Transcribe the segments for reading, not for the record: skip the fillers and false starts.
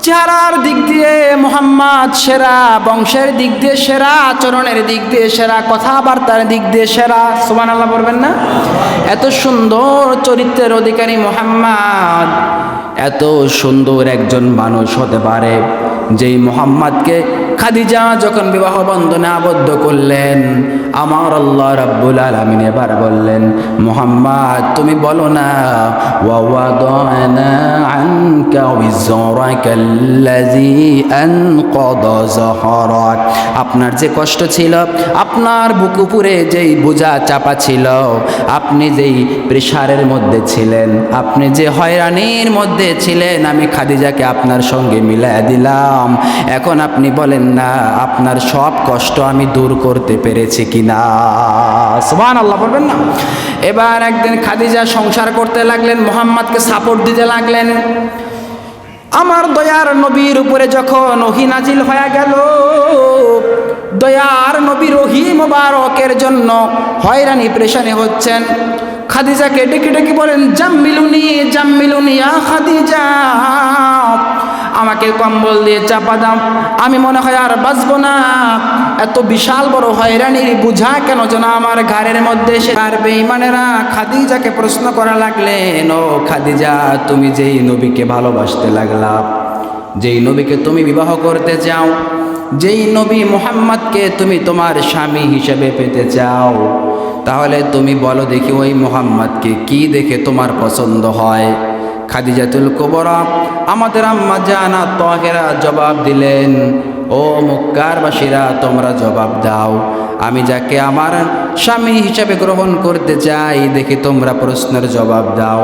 চেহারার দিক দিয়ে মুহাম্মদ সেরা, বংশের দিক দিয়ে সেরা, আচরণের দিক দিয়ে সেরা, কথাবার্তার দিক দিয়ে সেরা। সুবহানাল্লাহ বলবেন না? এত সুন্দর চরিত্রের অধিকারী মুহাম্মদ এত সুন্দর একজন মানুষ হতে পারে যেই মুহাম্মদকে খাদিজা যখন বিবাহ বন্ধনে আবদ্ধ করলেন, আমার আল্লাহ রাব্বুল আলামিন এবার বললেন, মুহাম্মদ তুমি বলো না, ওয়া ওয়াদানা আনকা উযরাকাল্লাযী আনকাযা যাহরাক, আপনার যে কষ্ট ছিল, আপনার বুক উপরে যেই বোঝা চাপা ছিল, আপনি যেই প্রেসারের মধ্যে ছিলেন, আপনি যে হয়রানির মধ্যে ছিলেন, আমি খাদিজাকে আপনার সঙ্গে মিলাই দিলাম। এখন আপনি বলেন না আপনার সব কষ্ট আমি দূর করতে পেরেছি কিনা? সুবহানাল্লাহ বলবেন না? এবার একদিন খাদিজা সংসার করতে লাগলেন, মুহাম্মদকে সাপোর্ট দিতে লাগলেন। আমার দয়ার নবীর উপরে যখন ওহী নাজিল হয়ে গেল, দয়ার নবীর ওহী মোবারকের জন্য হয়রানি পেরেশানি হচ্ছেন, খাদিজাকে ডেকে ডেকে বলেন, জাম্মিলুনি জাম্মিলুনি ইয়া খাদিজা, আমাকে কম্বল দিয়ে চাপা দাও, আমি মনে হয় আর বাঁচব না, এত বিশাল বড় হয়রানির বোঝা কেন যেন আমার ঘাড়ের মধ্যে এসে। আর বেঈমানেরা খাদিজাকে প্রশ্ন করা লাগলেন, ও খাদিজা তুমি যেই নবীকে ভালোবাসতে লাগলা, যেই নবীকে তুমি বিবাহ করতে চাও, যেই নবী মুহাম্মদকে তুমি তোমার স্বামী হিসেবে পেতে চাও, তাহলে তুমি বলো দেখি ওই মুহাম্মদকে কি দেখে তোমার পছন্দ হয়? খাদিজাতুল কুবরা আমাদের আম্মা জানা তাহেরা জবাব দিলেন, ও মক্কারবাসীরা তোমরা জবাব দাও, আমি যাকে আমার স্বামী হিসেবে গ্রহণ করতে চাই দেখি তোমরা প্রশ্নের জবাব দাও,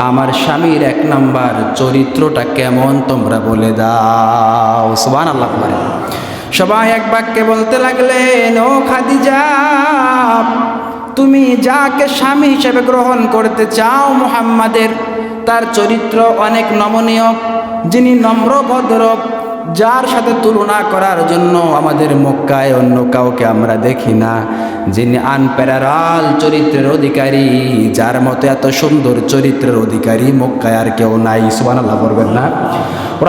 আমার স্বামীর এক নাম্বার চরিত্রটা কেমন তোমরা বলে দাও। সুবহানাল্লাহ। সবাই এক বাক্যে বলতে লাগলেন, ও খাদিজা তুমি যাকে স্বামী হিসেবে গ্রহণ করতে চাও মুহাম্মাদের, তার চরিত্র অনেক নমনীয়, যিনি নম্র ভদ্র, যার সাথে তুলনা করার জন্য আমাদের মক্কায় অন্য কাউকে আমরা দেখি না, যিনি আনপ্যারাল চরিত্রের অধিকারী, যার মতো এত সুন্দর চরিত্রের অধিকারী মক্কায় আর কেউ নাই। সুবহানাল্লাহ বলবেন না?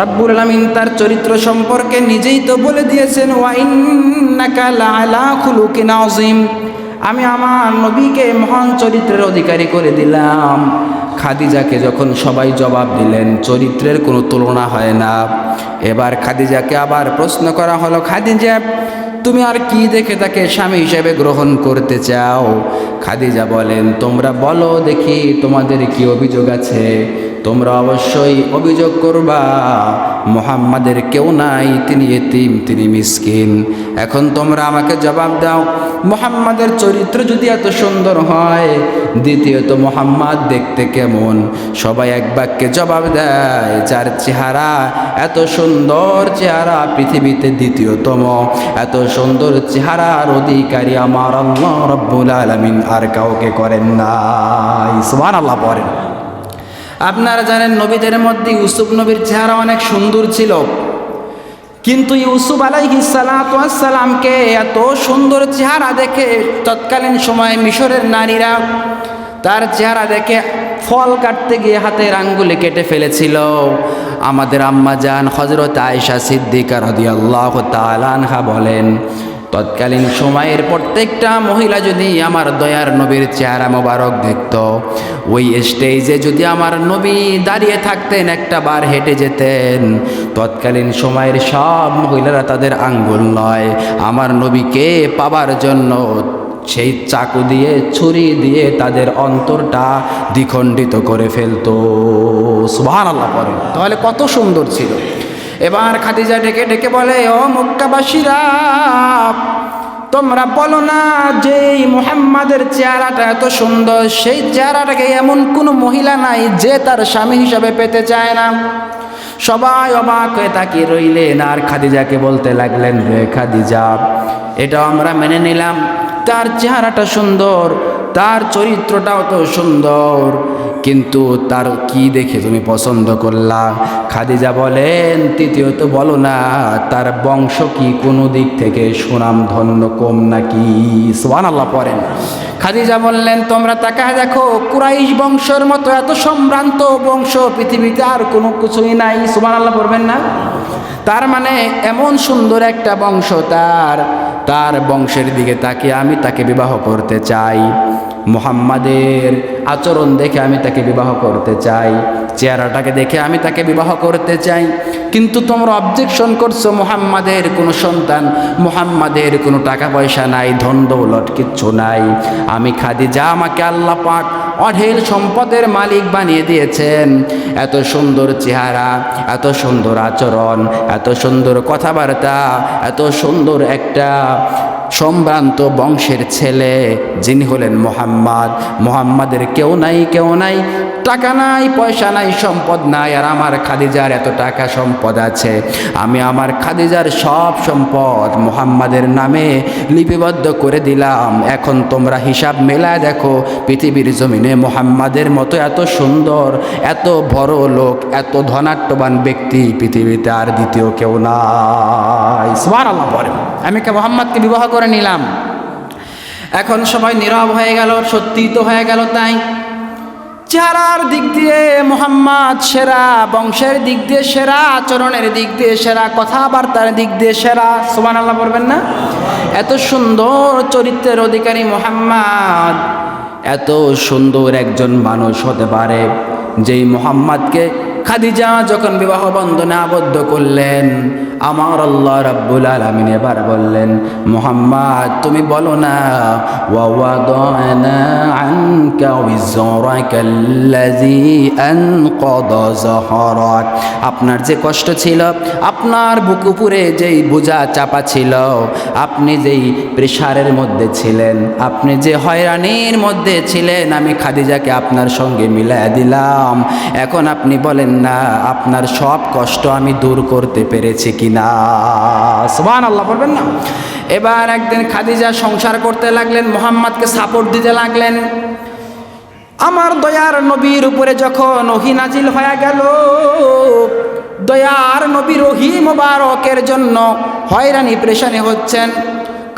রব্বুল আলামিন তার চরিত্র সম্পর্কে নিজেই তো বলে দিয়েছেন, ওয়া ইন্নাকা লাআলা খুলুকিন আযীম, আমি আমার নবীকে মহান চরিত্রের অধিকারী করে দিলাম। খাদিজাকে যখন সবাই জবাব দিলেন চরিত্রের কোনো তুলনা হয় না, এবার খাদিজাকে আবার প্রশ্ন করা হলো, খাদিজা তুমি আর কি দেখে তাকে স্বামী হিসেবে গ্রহণ করতে চাও? খাদিজা বলেন, তোমরা বলো দেখি তোমাদের কি অভিযোগ আছে, তোমরা অবশ্যই অভিযোগ করবা, মুহাম্মাদের কেউ নাই, তিনি এতিম, তিনি মিসকিন। এখন তোমরা আমাকে জবাব দাও, মুহাম্মাদের চরিত্র যদি এত সুন্দর হয়, দ্বিতীয়ত মুহাম্মদ দেখতে কেমন? সবাই এক বাক্যে জবাব দেয়, যার চেহারা এত সুন্দর চেহারা পৃথিবীতে দ্বিতীয়তম, এত সুন্দর চেহারার অধিকারী আমার আল্লাহ রাব্বুল আলামিন আর কাউকে করেন নাই। সুবহানাল্লাহ পড়েন। আপনারা জানেন নবীদের মধ্যে ইউসুফ নবীর চেহারা অনেক সুন্দর ছিল, কিন্তু ইউসুফ আলাইহিস সালাতু ওয়াস সালামকে এত সুন্দর চেহারা দেখে তৎকালীন সময়ে মিশরের নারীরা তার চেহারা দেখে ফল কাটতে গিয়ে হাতের আঙ্গুলে কেটে ফেলেছিল। আমাদের আম্মা জান হযরত আয়েশা সিদ্দিকা রাদিয়াল্লাহু তাআলা আনহা বলেন, তৎকালীন সময়ের প্রত্যেকটা মহিলা যদি আমার দয়ার নবীর চেহারা মোবারক দেখত, ওই স্টেজে যদি আমার নবী দাঁড়িয়ে থাকতেন, একটা বার হেঁটে যেতেন, তৎকালীন সময়ের সব মহিলারা তাদের আঙ্গুল নয় আমার নবীকে পাবার জন্য সেই চাকু দিয়ে ছুরি দিয়ে তাদের অন্তরটা দ্বিখণ্ডিত করে ফেলতো। সুবহানাল্লাহ পড়েন। তাহলে কত সুন্দর ছিল। এবার খাদিজা ডেকে ডেকে বলে, ও মক্কাবাসীরা তোমরা বলো না যেই মুহাম্মাদের চেহারাটা এত সুন্দর, সেই চেহারাটাকে এমন কোনো মহিলা নাই যে তার স্বামী হিসাবে পেতে চায় না। সবাই অবাক হয়ে তাকিয়ে রইলেন আর খাদিজাকে বলতে লাগলেন, রে খাদিজা এটাও আমরা মেনে নিলাম, তার চেহারাটা সুন্দর, তার চরিত্রটাও তো সুন্দর, কিন্তু তার কি দেখে তুমি পছন্দ করলা? খাদিজা বলেন, তৃতীয়ত বলো না তার বংশ কি কোনো দিক থেকে সুনাম ধন্য কম নাকি? সুবহানাল্লাহ পড়েন। খাদিজা বললেন, তোমরা তাকায় দেখো, কুরাইশ বংশের মতো এত সম্ভ্রান্ত বংশ পৃথিবীতে আর কোনো কিছুই নাই। সুবহানাল্লাহ পড়বেন না? তার মানে এমন সুন্দর একটা বংশ তার বংশের দিকে তাকিয়ে আমি তাকে বিবাহ করতে চাই। মুহাম্মাদের আচরণ দেখে আমি তাকে বিবাহ করতে চাই, চেহারাটাকে দেখে আমি তাকে বিবাহ করতে চাই। কিন্তু তোমরা অবজেকশন করছো, মুহাম্মাদের কোনো সন্তান, মুহাম্মাদের কোনো টাকা পয়সা নাই, ধন দৌলত কিচ্ছু নাই। আমি খাদিজা, আমাকে আল্লাহ পাক অঢেল সম্পদের মালিক বানিয়ে দিয়েছেন। এত সুন্দর চেহারা, এত সুন্দর আচরণ, এত সুন্দর কথাবার্তা, এত সুন্দর একটা সম্ভ্রান্ত বংশের ছেলে যিনি হলেন মুহাম্মদ। মুহাম্মাদের কেউ নাই, টাকা নাই, পয়সা নাই, সম্পদ নাই, আর আমার খাদিজার এত টাকা সম্পদ আছে। আমি আমার খাদিজার সব সম্পদ মুহাম্মাদের নামে লিপিবদ্ধ করে দিলাম। এখন তোমরা হিসাব মেলায় দেখো, পৃথিবীর জমিনে মুহাম্মাদের মতো এত সুন্দর, এত বড় লোক, এত ধনাঢ্যবান ব্যক্তি পৃথিবীতে আর দ্বিতীয় কেউ নাই। সুবহানাল্লাহ বলেন। আমি কে মুহাম্মাদকে বিবাহ করে নিলাম। এখন সবাই নীরব হয়ে গেল। সত্যি তো হয়ে গেল তাই। চেহারার দিক দিয়ে মুহাম্মদ সেরা, বংশের দিক দিয়ে সেরা, আচরণের দিক দিয়ে সেরা, কথাবার্তার দিক দিয়ে সেরা। সুবহানাল্লাহ বলবেন না? এত সুন্দর চরিত্রের অধিকারী মুহাম্মদ এত সুন্দর একজন মানুষ হতে পারে, যেই মুহাম্মদকে খাদিজা যখন বিবাহ বন্ধনে আবদ্ধ করলেন, আমার আল্লাহ রাব্বুল আলামিন এবার বললেন, মুহাম্মদ তুমি বলো না, ওয়া ওয়াদানা আনকা উযরাকাল্লাযী আনকাযা যাহরাক, আপনার যে কষ্ট ছিল, আপনার বুক উপরে যেই বোঝা চাপা ছিল, আপনি যেই প্রেসারের মধ্যে ছিলেন, আপনি যে হয়রানির মধ্যে ছিলেন, আমি খাদিজাকে আপনার সঙ্গে মিলাই দিলাম। এখন আপনি বলেন না আপনার সব কষ্ট আমি দূর করতে পেরেছি কিনা? সুবহানাল্লাহ বলবেন না? এবার একদিন খাদিজা সংসার করতে লাগলেন, মুহাম্মদকে সাপোর্ট দিতে লাগলেন। আমার দয়ার নবীর উপরে যখন ওহী নাজিল হয়ে গেল, দয়ার নবীর ওহী মোবারকের জন্য হয়রানি পেরেশানি হচ্ছেন।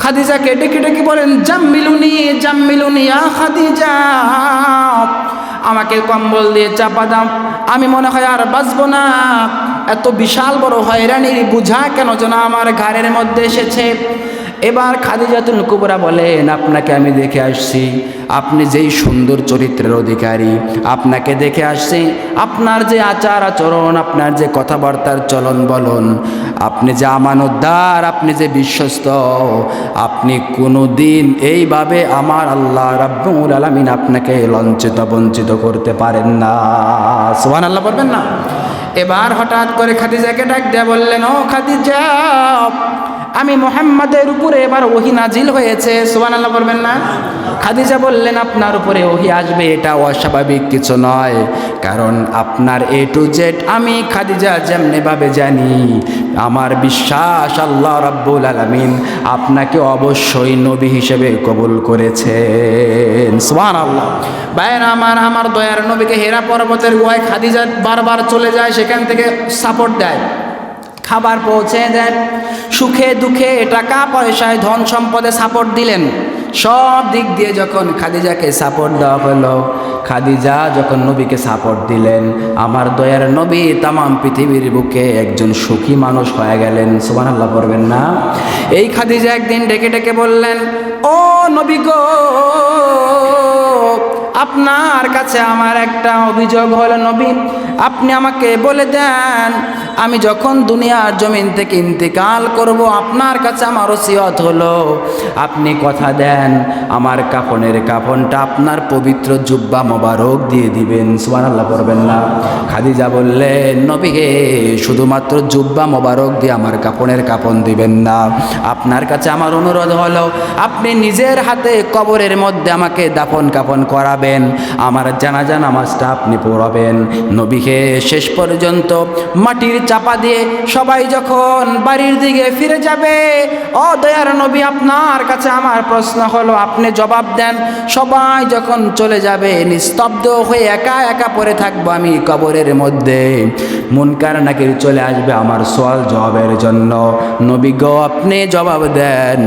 খাদিজাকে ডেকে ডেকে বলেন, জাম্মিলুনি জাম্মিলুনি ইয়া খাদিজা, আমাকে কম্বল দিয়ে চাপা দাও, আমি মনে হয় আর বাঁচবো না। এত বিশাল বড় হয়রানির বোঝা কেন যেন আমার ঘাড়ের মধ্যে এসেছে। এবার খাদিজাতুল কুবরা বলেন, আপনাকে আমি দেখে আসছি, আপনি যেই সুন্দর চরিত্রের অধিকারী, আপনাকে দেখে আসছি, আপনার যে আচার আচরণ, আপনার যে কথাবার্তার চলন বলন, আপনি যে আমানতদার, আপনি যে বিশ্বস্ত, আপনি কোনো দিন এইভাবে আমার আল্লাহ রাব্বুল আলামিন আপনাকে লজ্জিত বঞ্চিত করতে পারেন না। সুবহানাল্লাহ বলবেন না? এবার হঠাৎ করে খাদিজাকে ডাক দিয়ে বললেন, ও খাদিজা, আমি মুহাম্মাদের উপরে এবার ওহী নাজিল হয়েছে। সুবহানাল্লাহ বলবেন না? খাদিজা বললেন, আপনার উপরে ওহী আসবে এটা অস্বাভাবিক কিছু নয়, কারণ আপনার A to Z আমি খাদিজা যেমনিভাবে জানি, আমার বিশ্বাস আল্লাহ রাব্বুল আলামিন আপনাকে অবশ্যই নবী হিসেবে কবুল করেছেন। সুবহানাল্লাহ। ভাইয়েরা আমার দয়ার নবীকে হেরা পর্বতের গুহায় খাদিজা বারবার চলে যায়, সেখান থেকে সাপোর্ট দেয়, খাবার পৌঁছে দেন, সুখে দুঃখে টাকা পয়সায় ধন সম্পদে সাপোর্ট দিলেন। সব দিক দিয়ে যখন খাদিজাকে সাপোর্ট দেওয়া হলো, খাদিজা যখন নবীকে সাপোর্ট দিলেন, আমার দয়ার নবী তামাম পৃথিবীর বুকে একজন সুখী মানুষ হয়ে গেলেন। সুবহানাল্লাহ পড়বেন না? এই খাদিজা একদিন ডেকে ডেকে বললেন, ও নবী গো, আপনার কাছে আমার একটা অভিযোগ হলো নবী, আপনি আমাকে বলে দেন, আমি যখন দুনিয়ার জমিন থেকে ইন্তেকাল করব, আপনার কাছে আমার ওসিয়ত হলো, আপনি কথা দেন আমার কাফনের কাফনটা আপনার পবিত্র জুব্বা মোবারক দিয়ে দিবেন। সুবহানাল্লাহ পড়বেন না? খাদিজা বললেন, নবী হে, শুধুমাত্র জুব্বা মোবারক দিয়ে আমার কাফনের কাফন দিবেন না, আপনার কাছে আমার অনুরোধ হলো, আপনি নিজের হাতে কবরের মধ্যে আমাকে দাফন কাফন করাবেন, আমার জানাজা নামাজটা আপনি পড়াবেন। নবীকে শেষ পর্যন্ত মাটির চাপা দিয়ে সবাই যখন বাড়ির দিকে ফিরে যাবে, ও দয়ার নবী, আপনার কাছে আমার প্রশ্ন হলো, আপনি জবাব দেন। সবাই যখন চলে যাবে, নিস্তব্ধ হয়ে একা একা পড়ে থাকবো আমি কবরের মধ্যে, মুনকার নাকির চলে আসবে আমার সওয়াল জবাবের জন্য। নবী গো, আপনি জবাব দেন,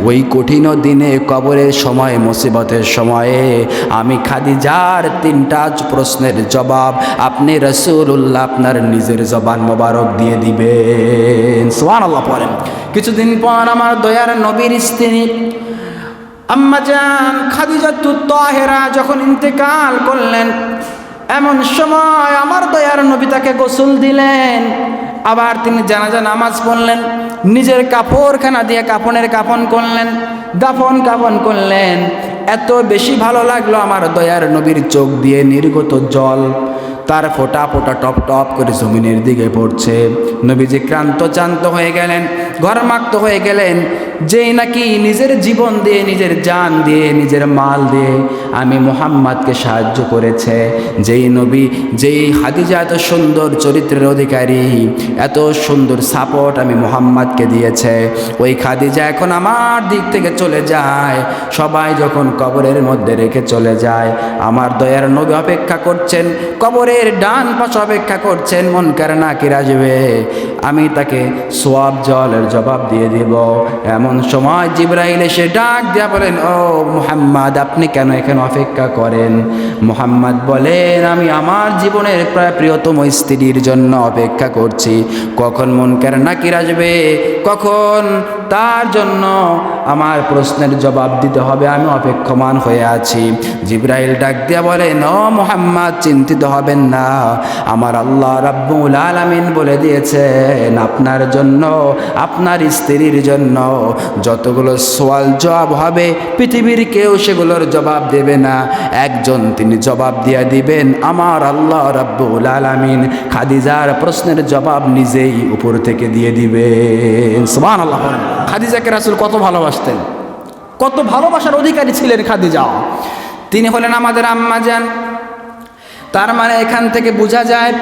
ওই কঠিন দিনে কবরের সময়, মুসিবতের সময়ে আমি খাদিজার 3টা প্রশ্নের জবাব আপনি রাসূলুল্লাহ আপনার নিজের জবান মোবারক দিয়ে দিবেন। সুবহানাল্লাহ পড়েন। কিছুদিন পর আমার দয়ার নবীর স্ত্রী আম্মা জান খাদিজাতুত তাহেরা যখন ইন্তেকাল করলেন, এমন সময় আমার দয়ার নবী তাকে গোসল দিলেন, আবার তিনি জানাজা নামাজ পড়লেন, নিজের কাপড়খানা দিয়ে কাফনের কাফন করলেন, দাফন কাফন করলেন। এত বেশি ভালো লাগলো আমার দয়ার নবীর চোখ দিয়ে নির্গত জল তার ফোঁটা ফোঁটা টপ টপ করে জমিনের দিকে পড়ছে। নবীজি ক্লান্ত চান্ত হয়ে গেলেন, ঘরমাক্ত হয়ে গেলেন। যেই নাকি নিজের জীবন দিয়ে, নিজের জান দিয়ে, নিজের মাল দিয়ে আমি মুহাম্মাদকে সাহায্য করেছে, যেই নবী, যেই খাদিজা এত সুন্দর চরিত্রের অধিকারী, এত সুন্দর সাপোর্ট আমি মুহাম্মাদকে দিয়েছে, ওই খাদিজা এখন আমার দিক থেকে চলে যায়। সবাই যখন কবরের মধ্যে রেখে চলে যায়, আমার দয়ার নবী অপেক্ষা করছেন, কবরের ডান পাশে অপেক্ষা করছেন, মুনকার নাকির আসবে, আমি তাকে সোয়াব জলের জবাব দিয়ে দিব। এমন সময় জিবরাইল এসে ডাক দিয়া বলেন, ও মুহাম্মদ আপনি কেন এখানে অপেক্ষা করেন? মুহাম্মদ বলেন, আমি আমার জীবনের প্রায় প্রিয়তম স্ত্রীর জন্য অপেক্ষা করছি, কখন মুনকার নাকির আসবে, কখন তার জন্য আমার প্রশ্নের জবাব দিতে হবে, আমি অপেক্ষমান হয়ে আছি। জিবরাইল ডাক দিয়া বলেন, ও মুহাম্মদ চিন্তিত হবেন না, আমার আল্লাহ রাব্বুল আলামিন বলে দিয়েছেন আপনার জন্য, আপনার স্ত্রীর জন্য যতগুলো সওয়াল জবাব হবে পৃথিবীর কেউ সেগুলোর জবাব দেবে না, একজন তিনি জবাব দিয়ে দিবেন, আমার আল্লাহ রাব্বুল আলামিন খাদিজার প্রশ্নের জবাব নিজেই উপর থেকে দিয়ে দিবেন। সুবহানাল্লাহ। খাদিজাকে রাসূল কত ভালোবাসতেন, কত ভালোবাসার অধিকারী ছিলেন খাদিজা। তিনি হলেন আমাদের আম্মা জান। তার মানে এখান থেকে বোঝা যায়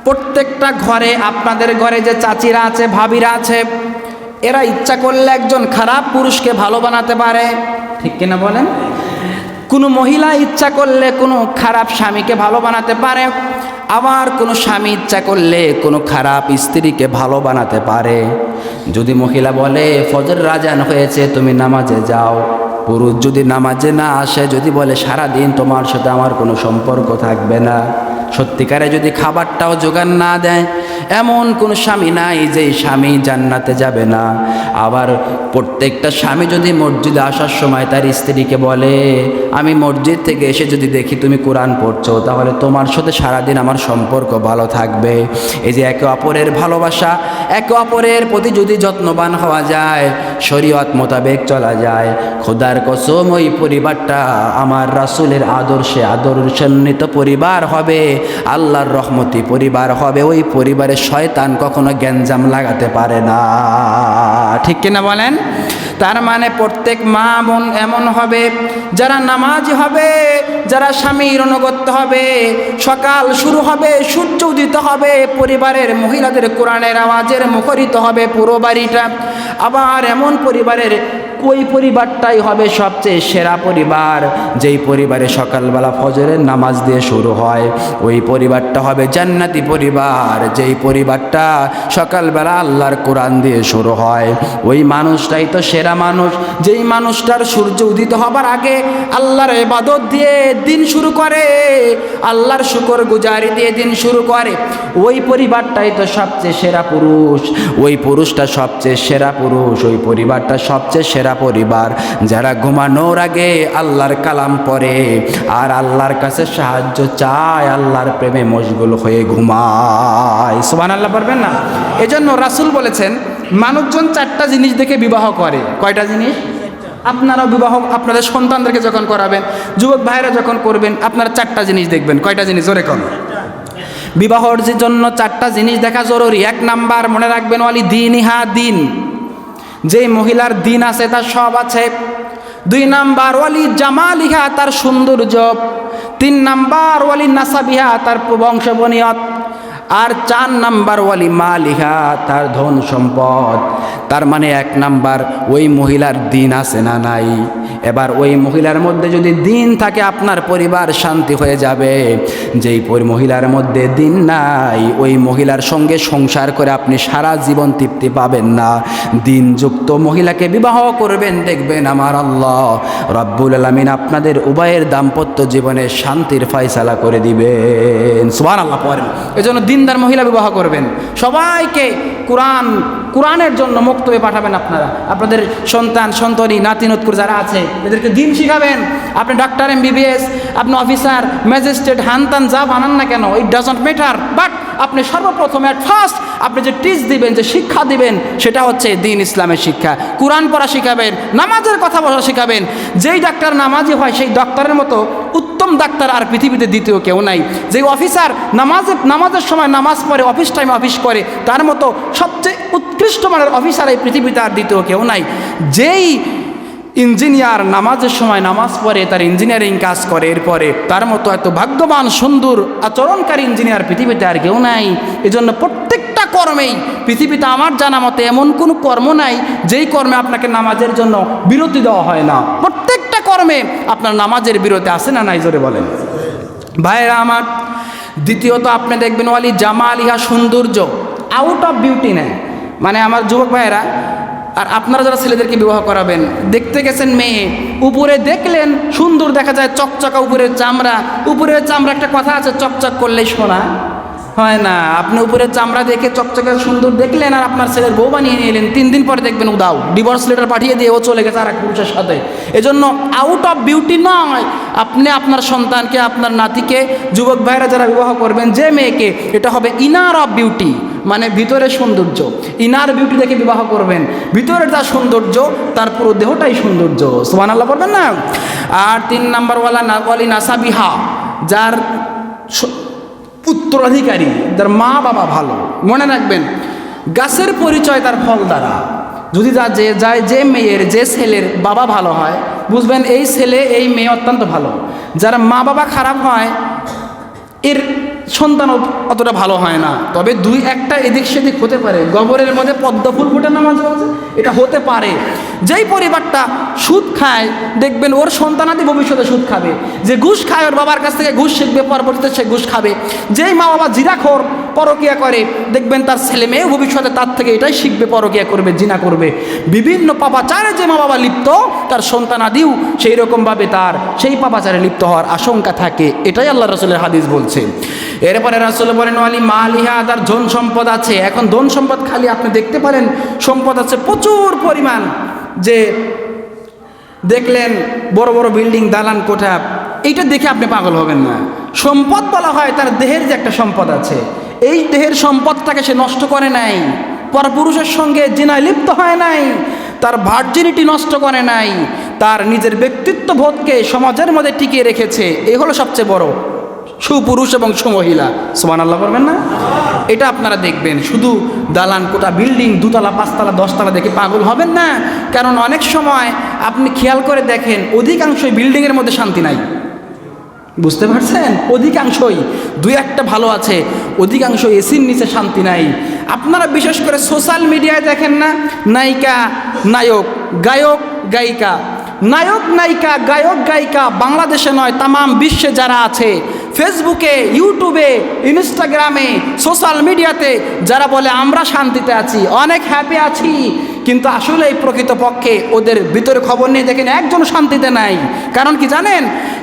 প্রত্যেকটা ঘরে, আপনাদের ঘরে যে চাচিরা আছে, ভাবিরা আছে, এরা ইচ্ছা করলে একজন খারাপ পুরুষকে ভালো বানাতে পারে, ঠিক কিনা বলেন? কোনো মহিলা ইচ্ছা করলে কোনো খারাপ স্বামীকে ভালো বানাতে পারে, আবার কোনো স্বামী ইচ্ছা করলে কোনো খারাপ স্ত্রীকে ভালো বানাতে পারে। যদি মহিলা বলে ফজর আযান হয়েছে তুমি নামাজে যাও, পুরুষ যদি নামাজে না আসে, যদি বলে সারাদিন তোমার সাথে আমার কোনো সম্পর্ক থাকবে না, সত্যিকারে যদি খাবারটাও জোগান না দেয়, এমন কোনো স্বামী নাই যেই স্বামী জান্নাতে যাবে না। আবার প্রত্যেকটা স্বামী যদি মসজিদে আসার সময় তার স্ত্রীকে বলে আমি মসজিদ থেকে এসে যদি দেখি তুমি কোরআন পড়ছো, তাহলে তোমার সাথে সারাদিন আমার সম্পর্ক ভালো থাকবে। এই যে একে অপরের ভালোবাসা, একে অপরের প্রতি যদি যত্নবান হওয়া যায়, শরীয়ত মোতাবেক চলা যায়, খোদার কসম ওই পরিবারটা আমার রাসূলের আদর্শান্বিত পরিবার হবে, আল্লাহর রহমতি পরিবার হবে। ওই পরিবারে শয়তান কখনো গ্যাঞ্জাম লাগাতে পারে না, ঠিক কিনা বলেন? তার মানে প্রত্যেক মা বোন এমন হবে যারা নামাজি হবে, যারা স্বামীর অনুগত হবে। সকাল শুরু হবে, সূর্য উদিত হবে, পরিবারের মহিলাদের কোরআনের আওয়াজের মুখরিত হবে পুরো বাড়িটা। আবার এমন পরিবারের ওই পরিবারটাই হবে সবচেয়ে সেরা পরিবার, যেই পরিবারে সকালবেলা ফজরের নামাজ দিয়ে শুরু হয়। ওই পরিবারটা হবে জান্নাতি পরিবার, যেই পরিবারটা সকালবেলা আল্লাহর কোরআন দিয়ে শুরু হয়। ওই মানুষটাই তো সেরা মানুষ, যেই মানুষটার সূর্য উদিত হবার আগে আল্লাহর ইবাদত দিয়ে দিন শুরু করে, আল্লাহর শুকর গুজারি দিয়ে দিন শুরু করে। ওই পরিবারটাই তো সবচেয়ে সেরা পুরুষ, ওই পুরুষটা সবচেয়ে সেরা পুরুষ, ওই পরিবারটা সবচেয়ে সেরা পরিবার, যারা ঘুমানোর আগে আল্লাহর কালাম পড়ে আর আল্লাহর কাছে সাহায্য চায়, আল্লাহর প্রেমে মশগুল হয়ে ঘুমায়। সুবহানাল্লাহ পারবেন না? এজন্য রাসূল বলেছেন মানুষজন 4টা জিনিস দেখে বিবাহ করে। কয়টা জিনিস? আপনারাও বিবাহ আপনাদের সন্তানদেরকে যখন করাবেন, যুবক ভাইরা যখন করবেন, আপনারা 4টা জিনিস দেখবেন। কয়টা জিনিস? জোরে কোন? বিবাহর জন্য 4টা জিনিস দেখা জরুরি। 1 নাম্বার মনে রাখবেন, ওয়ালি দীনিহা, দিন, যে মহিলার দিন আছে তার সব আছে। 2 নাম্বার ওয়ালি জামালিহা, তার সৌন্দর্য। 3 নাম্বার ওয়ালি নাসাবিহা, তার বংশবনিয়ত। আর 4 নাম্বার ওয়ালি মালিহা, তার ধন সম্পদ। তার মানে 1 নাম্বার ওই মহিলার দিন আছে না নাই, এবার ওই মহিলার মধ্যে যদি দিন থাকে আপনার পরিবার শান্তি হয়ে যাবে। যেই মহিলার মধ্যে দিন নাই ওই মহিলার সঙ্গে সংসার করে আপনি সারা জীবন তৃপ্তি পাবেন না। দিনযুক্ত মহিলাকে বিবাহ করবেন, দেখবেন আমার আল্লাহ রব্বুল আলামিন আপনাদের উভয়ের দাম্পত্য জীবনে শান্তির ফয়সালা করে দিবেন। সুবহানাল্লাহ পড়েন। এজন্য দিনদার মহিলা বিবাহ করবেন। সবাইকে কোরআনের জন্য মক্তবে পাঠাবেন। আপনাদের সন্তান সন্ততি নাতি নতকুর যারা আছে এদেরকে দিন শিখাবেন। আপনি ডাক্তার, MBBS, আপনি অফিসার, ম্যাজিস্ট্রেট, হানতান যা বানান না কেন, ইট ডাজন্ট ম্যাটার, বাট আপনি সর্বপ্রথম অ্যাট ফার্স্ট আপনি যে টিচ দিবেন, যে শিক্ষা দিবেন, সেটা হচ্ছে দিন ইসলামের শিক্ষা। কোরআন পড়া শিখাবেন, নামাজের কথা বলা শিখাবেন। যেই ডাক্তার নামাজি হয় সেই ডাক্তারের মতো উত্তম ডাক্তার আর পৃথিবীতে দ্বিতীয় কেউ নাই। যে অফিসার নামাজের সময় নামাজ পড়ে, অফিস টাইমে অফিস করে, তার মতো সবচেয়ে উৎকৃষ্ট মানের অফিসার এই পৃথিবীতে আর দ্বিতীয় কেউ নাই। যেই ইঞ্জিনিয়ার নামাজের সময় নামাজ পড়ে, তার ইঞ্জিনিয়ারিং কাজ করে, এরপরে তার মতো এত ভাগ্যবান সুন্দর আচরণকারী ইঞ্জিনিয়ার পৃথিবীতে আর কেউ নাই। এজন্য প্রত্যেকটা কর্মেই পৃথিবীতে আমার জানা মতে এমন কোনো কর্ম নাই যেই কর্মে আপনাকে নামাজের জন্য বিরতি দেওয়া হয় না। প্রত্যেকটা কর্মে আপনার নামাজের বিরতি আছে না নাই, জোরে বলেন ভাইরা আমার। দ্বিতীয়ত আপনি দেখবেন ওয়ালি জামাল, ইহা সৌন্দর্য, আউট অফ বিউটি নেয়। মানে আমার যুবক ভাইয়েরা আর আপনারা যারা ছেলেদেরকে বিবাহ করাবেন, দেখতে গেছেন মেয়ে, উপরে দেখলেন সুন্দর দেখা যায়, চকচকা উপরের চামড়া, একটা কথা আছে, চকচক করলেই সোনা হয় না। আপনি উপরের চামড়া দেখে চকচকে সুন্দর দেখলেন আর আপনার ছেলের বউ বানিয়ে নিয়ে এলেন, 3 দিন পরে দেখবেন উদাও, ডিভোর্স লেটার পাঠিয়ে দিয়ে ও চলে গেছে আর এক পুরুষের সাথে। এজন্য আউট অফ বিউটি নয়, আপনি আপনার সন্তানকে, আপনার নাতিকে, যুবক ভাইরা যারা বিবাহ করবেন যে মেয়েকে, এটা হবে ইনার অফ বিউটি, মানে ভিতরের সৌন্দর্য। ইনার বিউটি দেখে বিবাহ করবেন, ভিতরের যা সৌন্দর্য তার পুরো দেহটাই সৌন্দর্য। সুবহানাল্লাহ পড়বেন না। আর 3 নাম্বার ওয়ালি নাসাবিহা, যার উত্তরাধিকারী, যার মা বাবা ভালো। মনে রাখবেন গাছের পরিচয় তার ফল দ্বারা। যদি যে মেয়ের, যে ছেলের বাবা ভালো হয়, বুঝবেন এই ছেলে এই মেয়ে অত্যন্ত ভালো। যার মা বাবা খারাপ হয় এর সন্তান অতটা ভালো হয় না। তবে 2-1টা এদিক সেদিক হতে পারে, গোবরের মধ্যে পদ্ম ফুল ফোটে না মাঝে মাঝে, এটা হতে পারে। যেই পরিবারটা সুদ খায় দেখবেন ওর সন্তানাদি ভবিষ্যতে সুদ খাবে। যে ঘুষ খায় ওর বাবার কাছ থেকে ঘুষ শিখবে, পরবর্তীতে সে ঘুষ খাবে। যেই মা বাবা জিনাখোর, পরকিয়া করে, দেখবেন তার ছেলে মেয়ে ভবিষ্যতে তার থেকে এটাই শিখবে, পরকিয়া করবে, জিনা করবে। বিভিন্ন পাপাচারে যে মা বাবা লিপ্ত, তার সন্তানাদিও সেই রকমভাবে তার সেই পাপাচারে লিপ্ত হওয়ার আশঙ্কা থাকে। এটাই আল্লাহ রাসূলের হাদিস বলছে। এরপরে রাসূল বলেন ওয়ালি মালিহা, তার ধন সম্পদ আছে। এখন ধন সম্পদ খালি আপনি দেখতে পারেন সম্পদ আছে প্রচুর পরিমাণ, যে দেখলেন বড় বড় বিল্ডিং, দালান কোঠা, এইটা দেখে আপনি পাগল হবেন না। সম্পদ বলা হয় তার দেহের যে একটা সম্পদ আছে, এই দেহের সম্পদটাকে সে নষ্ট করে নাই, পরপুরুষের সঙ্গে জিনায় লিপ্ত হয় নাই, তার ভার্জিনিটি নষ্ট করে নাই, তার নিজের ব্যক্তিত্ব বোধকে সমাজের মধ্যে টিকিয়ে রেখেছে। এই হলো সবচেয়ে বড় সুপুরুষ এবং সুমহিলা। সুবহানাল্লাহ করবেন না। এটা আপনারা দেখবেন। শুধু দালান কোটা, বিল্ডিং 2 তলা 5 তলা 10 তলা দেখে পাগল হবেন না। কারণ অনেক সময় আপনি খেয়াল করে দেখেন অধিকাংশই বিল্ডিংয়ের মধ্যে শান্তি নাই। বুঝতে পারছেন? অধিকাংশই, 2-1টা ভালো আছে, অধিকাংশ এসির নিচে শান্তি নাই। আপনারা বিশেষ করে সোশ্যাল মিডিয়ায় দেখেন না, নায়িকা নায়ক, গায়ক গায়িকা, নায়ক নায়িকা, গায়ক গায়িকা, বাংলাদেশে নয় তামাম বিশ্বে যারা আছে, ফেসবুকে, ইউটিউবে, ইনস্টাগ্রামে, সোশ্যাল মিডিয়াতে যারা বলে আমরা শান্তিতে আছি, অনেক হ্যাপি আছি, কিন্তু আসলে প্রকৃতপক্ষে ওদের ভিতরে খবর নিয়ে দেখেন একজন শান্তিতে নাই। কারণ কি জানেন?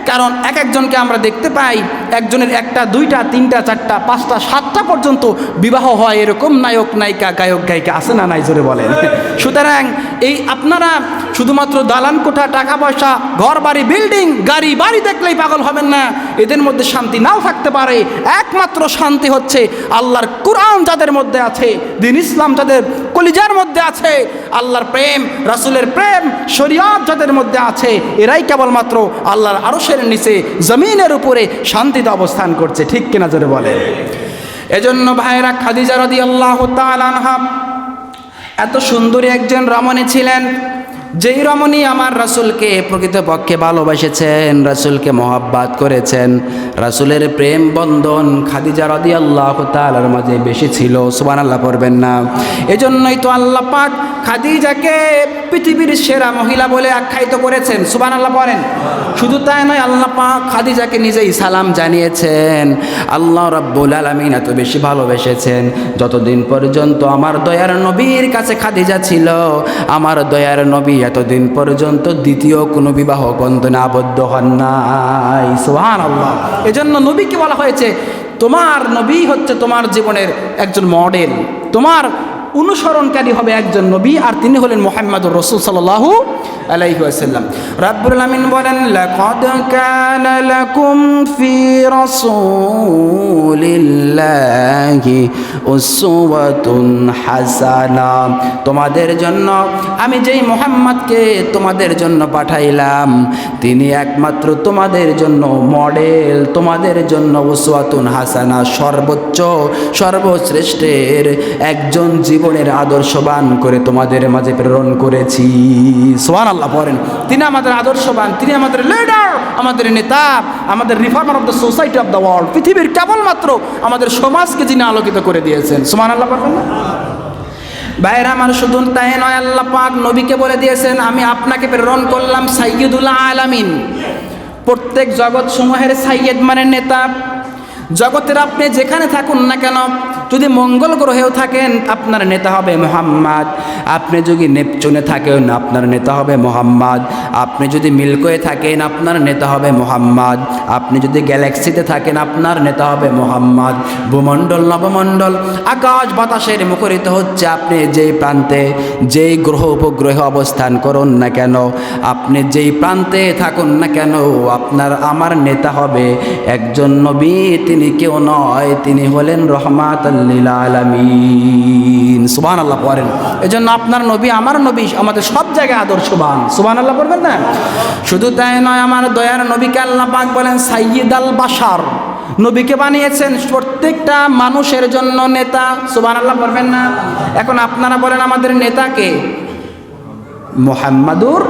কারণ একজনকে আমরা দেখতে পাই, একজনের 1টা 2টা 3টা 4টা 5টা 7টা পর্যন্ত বিবাহ হয়, এরকম নায়ক নায়িকা, গায়ক গায়িকা আছে না নাই, জোরে বলেন। সুতরাং এই আপনারা শুধুমাত্র দালান কোঠা, টাকা পয়সা, ঘর বাড়ি, বিল্ডিং, গাড়ি বাড়ি দেখলেই পাগল হবেন না। এদের মধ্যে শান্তি নাও থাকতে পারে। একমাত্র শান্তি হচ্ছে আল্লাহর কুরআন যাদের মধ্যে আছে, দ্বীন ইসলাম যাদের কলিজার মধ্যে আছে, আল্লাহর প্রেম, রাসূলের প্রেম, শরীয়ত যাদের মধ্যে আছে, এরাই কেবলমাত্র আল্লাহর আরশের নিচে জমিনের উপরে শান্তিতে অবস্থান করছে। ঠিক কিনা জোরে বলে। এজন্য ভাইরা খাদিজা রাদিয়াল্লাহু তাআলা আনহা এত সুন্দরী একজন রমণী ছিলেন। যেই রমণী আমার রাসূলকে প্রকৃতপক্ষে ভালোবেসেছেন, রাসূলকে মহব্বত করেছেন, রাসূলের প্রেম বন্ধন খাদিজা রাদিয়াল্লাহু তাআলার মাঝে বেশি ছিল। সুবহানাল্লাহ পড়বেন না? এজন্যই তো আল্লাহ পাক খাদিজাকে পৃথিবীর সেরা মহিলা বলে আখ্যায়িত করেছেন। সুবহানাল্লাহ পড়েন। শুধু তাই নয়, আল্লাহ পাক খাদিজাকে নিজেই সালাম জানিয়েছেন। আল্লাহ রাব্বুল আলামিন এত বেশি ভালোবেসেছেন, যতদিন পর্যন্ত আমার দয়ার নবীর কাছে খাদিজা ছিল, আমার দয়ার নবী এতদিন পর্যন্ত দ্বিতীয় কোনো বিবাহ বন্ধনে আবদ্ধ হন নাই। সুবহানাল্লাহ। এজন্য নবীকে বলা হয়েছে তোমার নবী হচ্ছে তোমার জীবনের একজন মডেল, তোমার অনুসরণকারী হবে একজন নবী, আর তিনি হলেন মুহাম্মদুর রাসূল সাল্লাল্লাহু আলাইহি ওয়াসাল্লাম। রাব্বুল আলামিন বলেন, লাকাদ কানা লাকুম ফি রাসূলিল্লাহি উসওয়াতুন হাসানা। তোমাদের জন্য আমি যেই মুহাম্মদকে তোমাদের জন্য পাঠাইলাম, তিনি একমাত্র তোমাদের জন্য মডেল, তোমাদের জন্য উসওয়াতুন হাসানা, সর্বোচ্চ সর্বশ্রেষ্ঠের একজন জীবনের আদর্শবান করে তোমাদের মাঝে প্রেরণ করেছি। সুবহানাল্লাহ পড়েন। তিনি আমাদের আদর্শবান, তিনি আমাদের লিডার, আমাদের নেতা, আমাদের reformer of the society of the world. পৃথিবীর কেবলমাত্র আমাদের সমাজকে যিনি আলোকিত করে দিয়েছেন। সুবহানাল্লাহ পড়বেন না? ভাইরা আমার, শুধু তাই নয়, আল্লাহ পাক নবীকে বলে দিয়েছেন আমি আপনাকে প্রেরণ করলাম সাইয়্যিদুল আলামিন, প্রত্যেক জগৎ সমূহের সাইয়্যিদ মানে নেতা। জগতের আপনি যেখানে থাকুন না কেন, যদি মঙ্গল গ্রহেও থাকেন আপনার নেতা হবে মুহাম্মদ, আপনি যদি নেপচুনে থাকেন আপনার নেতা হবে মুহাম্মদ, আপনি যদি মিল্কওয়ে থাকেন আপনার নেতা হবে মুহাম্মদ, আপনি যদি গ্যালাক্সিতে থাকেন আপনার নেতা হবে মুহাম্মদ। ভূমণ্ডল নবমণ্ডল আকাশ বাতাসের মুখরিত হচ্ছে, আপনি যেই প্রান্তে যেই গ্রহ উপগ্রহে অবস্থান করুন না কেন, আপনি যেই প্রান্তে থাকুন না কেন, আপনার আমার নেতা হবে একজন নবী, তিনি কেউ নয়, তিনি হলেন রহমাতুল লিল আলামিন। সুবহানাল্লাহ পড়েন। এজন্য আপনার নবী আমার নবী আমাদের সব জায়গায় আদর্শবান। সুবহানাল্লাহ পড়বেন না? শুধু তাই নয়, আমার দয়ার নবীকে আল্লাহ পাক বলেন সাইয়্যিদাল বাশার, নবীকে বানিয়েছেন প্রত্যেকটা মানুষের জন্য নেতা। সুবহানাল্লাহ পড়বেন না? এখন আপনারা বলেন আমাদের নেতাকে মুহাম্মাদুর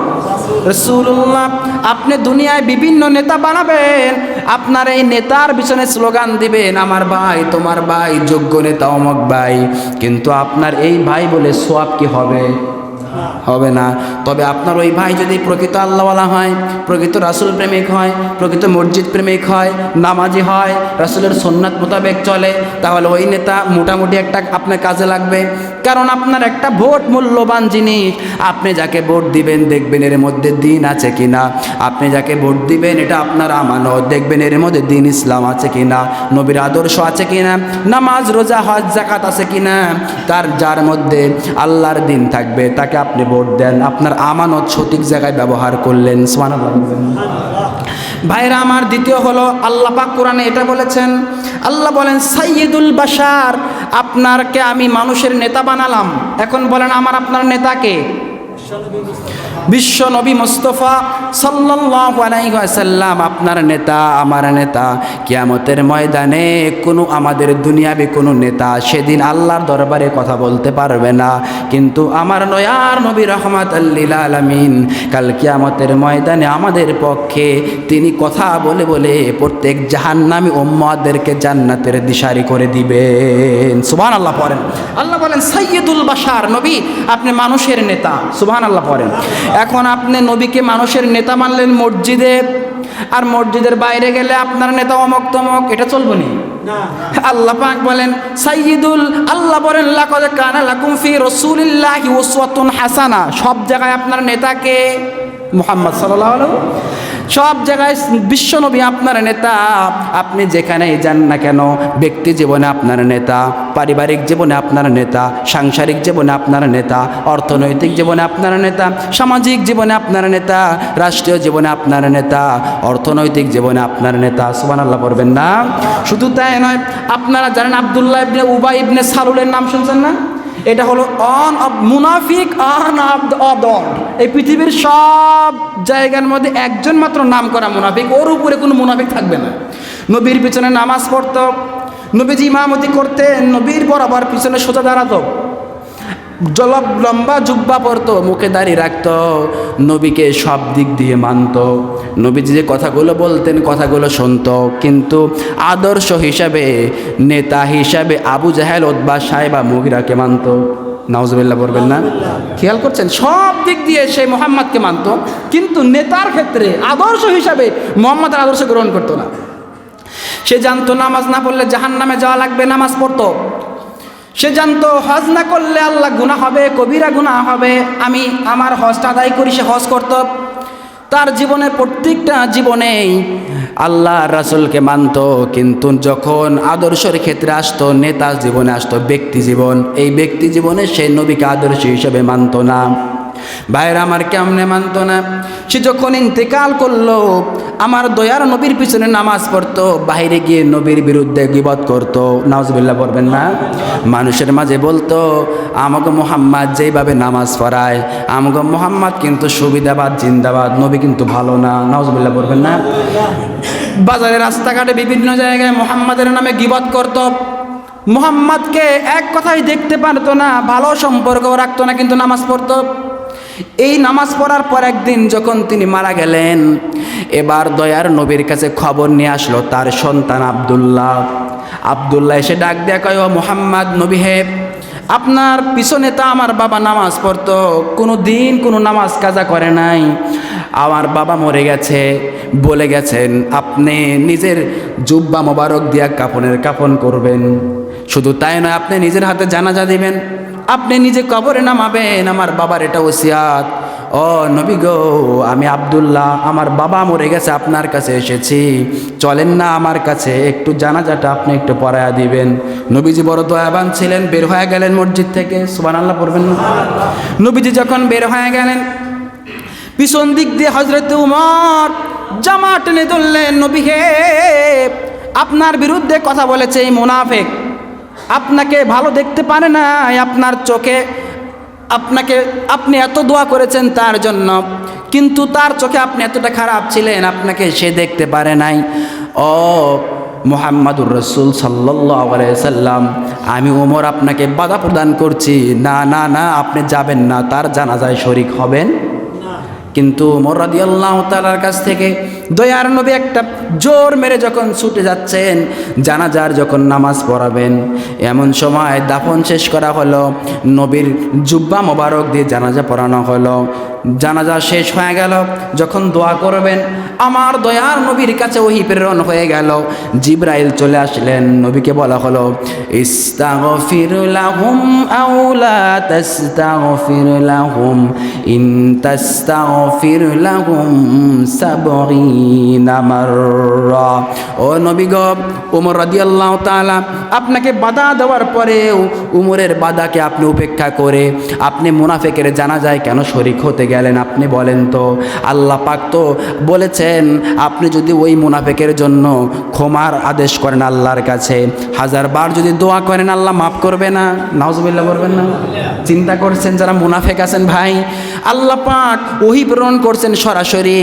রাসূলুল্লাহ। আপনি দুনিয়ায় বিভিন্ন নেতা বানাবেন, আপনার এই নেতার পিছনে স্লোগান দিবেন আমার ভাই, তোমার ভাই যোগ্য নেতা অমক ভাই, কিন্তু আপনার এই ভাই বলে সোয়াব কি হবে? হবে না। তবে আপনার ওই ভাই যদি প্রকৃত আল্লাহওয়ালা হয়, প্রকৃত রাসূল প্রেমিক হয়, প্রকৃত মসজিদ প্রেমিক হয়, নামাজি হয়, রাসূলের সুন্নাত মোতাবেক চলে, তাহলে ওই নেতা মোটামুটি একটা আপনার কাজে লাগবে। কারণ আপনার একটা ভোট মূল্যবান জিনিস, আপনি যাকে ভোট দিবেন দেখবেন এর মধ্যে দিন আছে কিনা, আপনি যাকে ভোট দিবেন এটা আপনার আমানত, দেখবেন এর মধ্যে দিন ইসলাম আছে কিনা, নবীর আদর্শ আছে কিনা, নামাজ রোজা হজ যাকাত আছে কিনা, তার যার মধ্যে আল্লাহর দিন থাকবে তাকে আপনি ভোট দেন, আপনার আমানত সঠিক জায়গায় ব্যবহার করলেন। সুবহানাল্লাহ। ভাইরা আমার, দ্বিতীয় হলো আল্লাহ পাক কোরআনে এটা বলেছেন, আল্লাহ বলেন সাইয়্যিদুল বাশার, আপনারকে আমি মানুষের নেতা বানালাম। এখন বলেন আমার আপনার নেতাকে? বিশ্ব নবী মুস্তাফা সাল্লাল্লাহু আলাইহি ওয়াসাল্লাম আপনার নেতা, আমার নেতা। কিয়ামতের ময়দানে কোনো আমাদের দুনিয়াবি কোনো নেতা সেদিন আল্লাহর দরবারে কথা বলতে পারবে না, কিন্তু আমার নয়ার নবী রাহমাতুল লিল আলামিন কাল কিয়ামতের ময়দানে আমাদের পক্ষে তিনি কথা বলে বলে প্রত্যেক জাহান্নামী উম্মতদেরকে জান্নাতের দিশারি করে দিবেন। সুবহানাল্লাহ পড়েন। আল্লাহ বলেন সাইয়্যিদুল বাশার, নবী আপনি মানুষের নেতা। সুবহানাল্লাহ পড়েন। এখন আপনি নবীকে মানুষের নেতা মানলেন মসজিদে, আর মসজিদের বাইরে গেলে আপনার নেতা অমক তমক, এটা চলবে না। আল্লাহ পাক বলেন সাইয়্যিদুল, আল্লাহ বলেন লাকাদ কানা লাকুম ফি রাসূলিল্লাহি উসওয়াতুন হাসানা, সব জায়গায় আপনার নেতাকে মুহাম্মদ সাল্লাল্লাহু আলাইহি, সব জায়গায় বিশ্বনবী আপনার নেতা। আপনি যেখানেই যান না কেন, ব্যক্তি জীবনে আপনার নেতা, পারিবারিক জীবনে আপনার নেতা, সাংসারিক জীবনে আপনার নেতা, অর্থনৈতিক জীবনে আপনার নেতা, সামাজিক জীবনে আপনার নেতা, রাষ্ট্রীয় জীবনে আপনার নেতা, অর্থনৈতিক জীবনে আপনার নেতা। সুবহানাল্লাহ পড়বেন না? শুধু তাই নয়, আপনারা জানেন আব্দুল্লাহ ইবনে উবাই ইবনে সালুলের নাম শুনছেন না? এটা হলো অন অফ মুনাফিক, অন অফ দ্য অদর। এই পৃথিবীর সব জায়গার মধ্যে একজন মাত্র নাম করা মুনাফিক, ওর উপরে কোনো মুনাফিক থাকবে না। নবীর পিছনে নামাজ পড়তো, নবীজি ইমামতি করতেন, নবীর বরাবর পিছনে সোজা দাঁড়াতো, লম্বা জুব্বা পরতো, মুখে দাঁড়িয়ে রাখতো, নবীকে সব দিক দিয়ে মানত, নবীজি যে কথাগুলো বলতেন কথাগুলো শুনতো। কিন্তু আদর্শ হিসাবে, নেতা হিসাবে আবু জাহেল, উতবা, সাইবা, মুগিরাকে মানত। নাউজুবিল্লাহ বলবেন না? খেয়াল করছেন, সব দিক দিয়ে সে মুহাম্মদকে মানত, কিন্তু নেতার ক্ষেত্রে আদর্শ হিসাবে মুহাম্মদের আদর্শ গ্রহণ করতো না। সে জানতো নামাজ না পড়লে জাহান্নামে যাওয়া লাগবে, নামাজ পড়তো। সে জানতো হজ না করলে আল্লাহ গুনাহ হবে, কবিরা গুনাহ হবে, আমি আমার হজটা আদায় করি, সে হজ করত। তার জীবনে প্রত্যেকটা জীবনেই আল্লাহ রাসূলকে মানত। কিন্তু যখন আদর্শের ক্ষেত্রে আসতো, নেতা জীবনে আসতো, ব্যক্তি জীবন, এই ব্যক্তি জীবনে সে নবীকে আদর্শ হিসেবে মানত না। ভাইরা আমার, কেমনে মানত না? সে যখন ইন্তেকাল করলো, আমার দয়ার নবীর পিছনে নামাজ পড়তো, বাইরে গিয়ে নবীর বিরুদ্ধে গীবত করতো। নাউজুবিল্লাহ বলবেন না? মানুষের মাঝে বলতো, আমাকে মুহাম্মদ যেইভাবে নামাজ পড়ায়, আমাকে মুহাম্মদ কিন্তু সুবিধাবাদ, জিন্দাবাদ, নবী কিন্তু ভালো না। নাউজুবিল্লাহ বলবেন না? বাজারে, রাস্তাঘাটে, বিভিন্ন জায়গায় মুহাম্মাদের নামে গীবত করতো। মুহাম্মদকে এক কথাই দেখতে পারতো না, ভালো সম্পর্ক রাখতো না, কিন্তু নামাজ পড়তো। এই নামাজ পড়ার পর একদিন যখন তিনি মারা গেলেন, এবার দয়ার নবীর কাছে খবর নিয়ে আসলো তার সন্তান আব্দুল্লাহ। আব্দুল্লাহ এসে ডাক দেয়া কয়, ও মুহাম্মদ নবী হে, আপনার পিছনে তো আমার বাবা নামাজ পড়তো, কোনো দিন কোনো নামাজ কাজা করে নাই, আমার বাবা মরে গেছে, বলে গেছেন আপনি নিজের জুব্বা মোবারক দিয়া কাফনের কাফন করবেন। শুধু তাই নয়, আপনি নিজের হাতে জানাজা দিবেন, আপনি নিজে কবরে নামাবেন, আমার বাবার এটা ওসিয়াত। ও নবী গো, আমি আব্দুল্লাহ, আমার বাবা মরে গেছে, আপনার কাছে এসেছি, চলেন না আমার কাছে, একটু জানাজাটা আপনি একটু পড়ায়া দিবেন। নবীজি বড় দয়াবান ছিলেন, বের হয়ে গেলেন মসজিদ থেকে। সুবহানাল্লাহ পড়বেন না? নবীজি যখন বের হয়ে গেলেন, পিছন দিক দিয়ে হযরত উমর জামা টেনে ধরলেন, নবী হে, আপনার বিরুদ্ধে কথা বলেছে এই মুনাফিক, আপনাকে ভালো দেখতে পারে না, আপনার চোখে আপনি এত দোয়া করেছেন তার জন্য, কিন্তু তার চোখে আপনি এতটা খারাপ ছিলেন, আপনাকে সে দেখতে পারে নাই। ও মুহাম্মাদুর রাসূল সাল্লাল্লাহু আলাইহি সাল্লাম, আমি ওমর আপনাকে বাধা প্রদান করছি, না না না, আপনি যাবেন না, তার জানাজায় শরীক হবেন। কিন্তু ওমর রাদিয়াল্লাহু তাআলার কাছ থেকে দয়ার নবী একটা জোর মেরে যখন ছুটে যাচ্ছেন, জানাজার যখন নামাজ পড়াবেন, এমন সময় দাফন শেষ করা হলো, নবীর জুব্বা মোবারক দিয়ে জানাজা পড়ানো হলো। জানাজা শেষ হয়ে গেল, যখন দোয়া করবেন, আমার দয়ার নবীর কাছে ওহী প্রেরণ হয়ে গেল। জিবরাইল চলে আসলেন, নবীকে বলা হলো, ইস্তাগফির লাহুম আও লা তাস্তাগফির লাহুম, ইন তাস্তাগফির লাহুম সাবঈনা মাররা। ও নবী গো, ওমর রাদিয়াল্লাহু তাআলা আপনাকে বাধা দেওয়ার পরেও উমরের বাধাকে আপনি উপেক্ষা করে আপনি মুনাফিকের জানাজায় কেন শরীক হতে গেলেন? আপনি বলেন তো, আল্লাহ পাক তো বলেছেন আপনি যদি ওই মুনাফিকের জন্য ক্ষমার আদেশ করেন আল্লাহর কাছে, 1000 বার যদি দোয়া করেন, আল্লাহ মাফ করবে না? নাউজুবিল্লাহ বলবেন না? চিন্তা করছেন যারা মুনাফিক আছেন ভাই, আল্লাহ পাক ওহী প্রেরণ করছেন সরাসরি,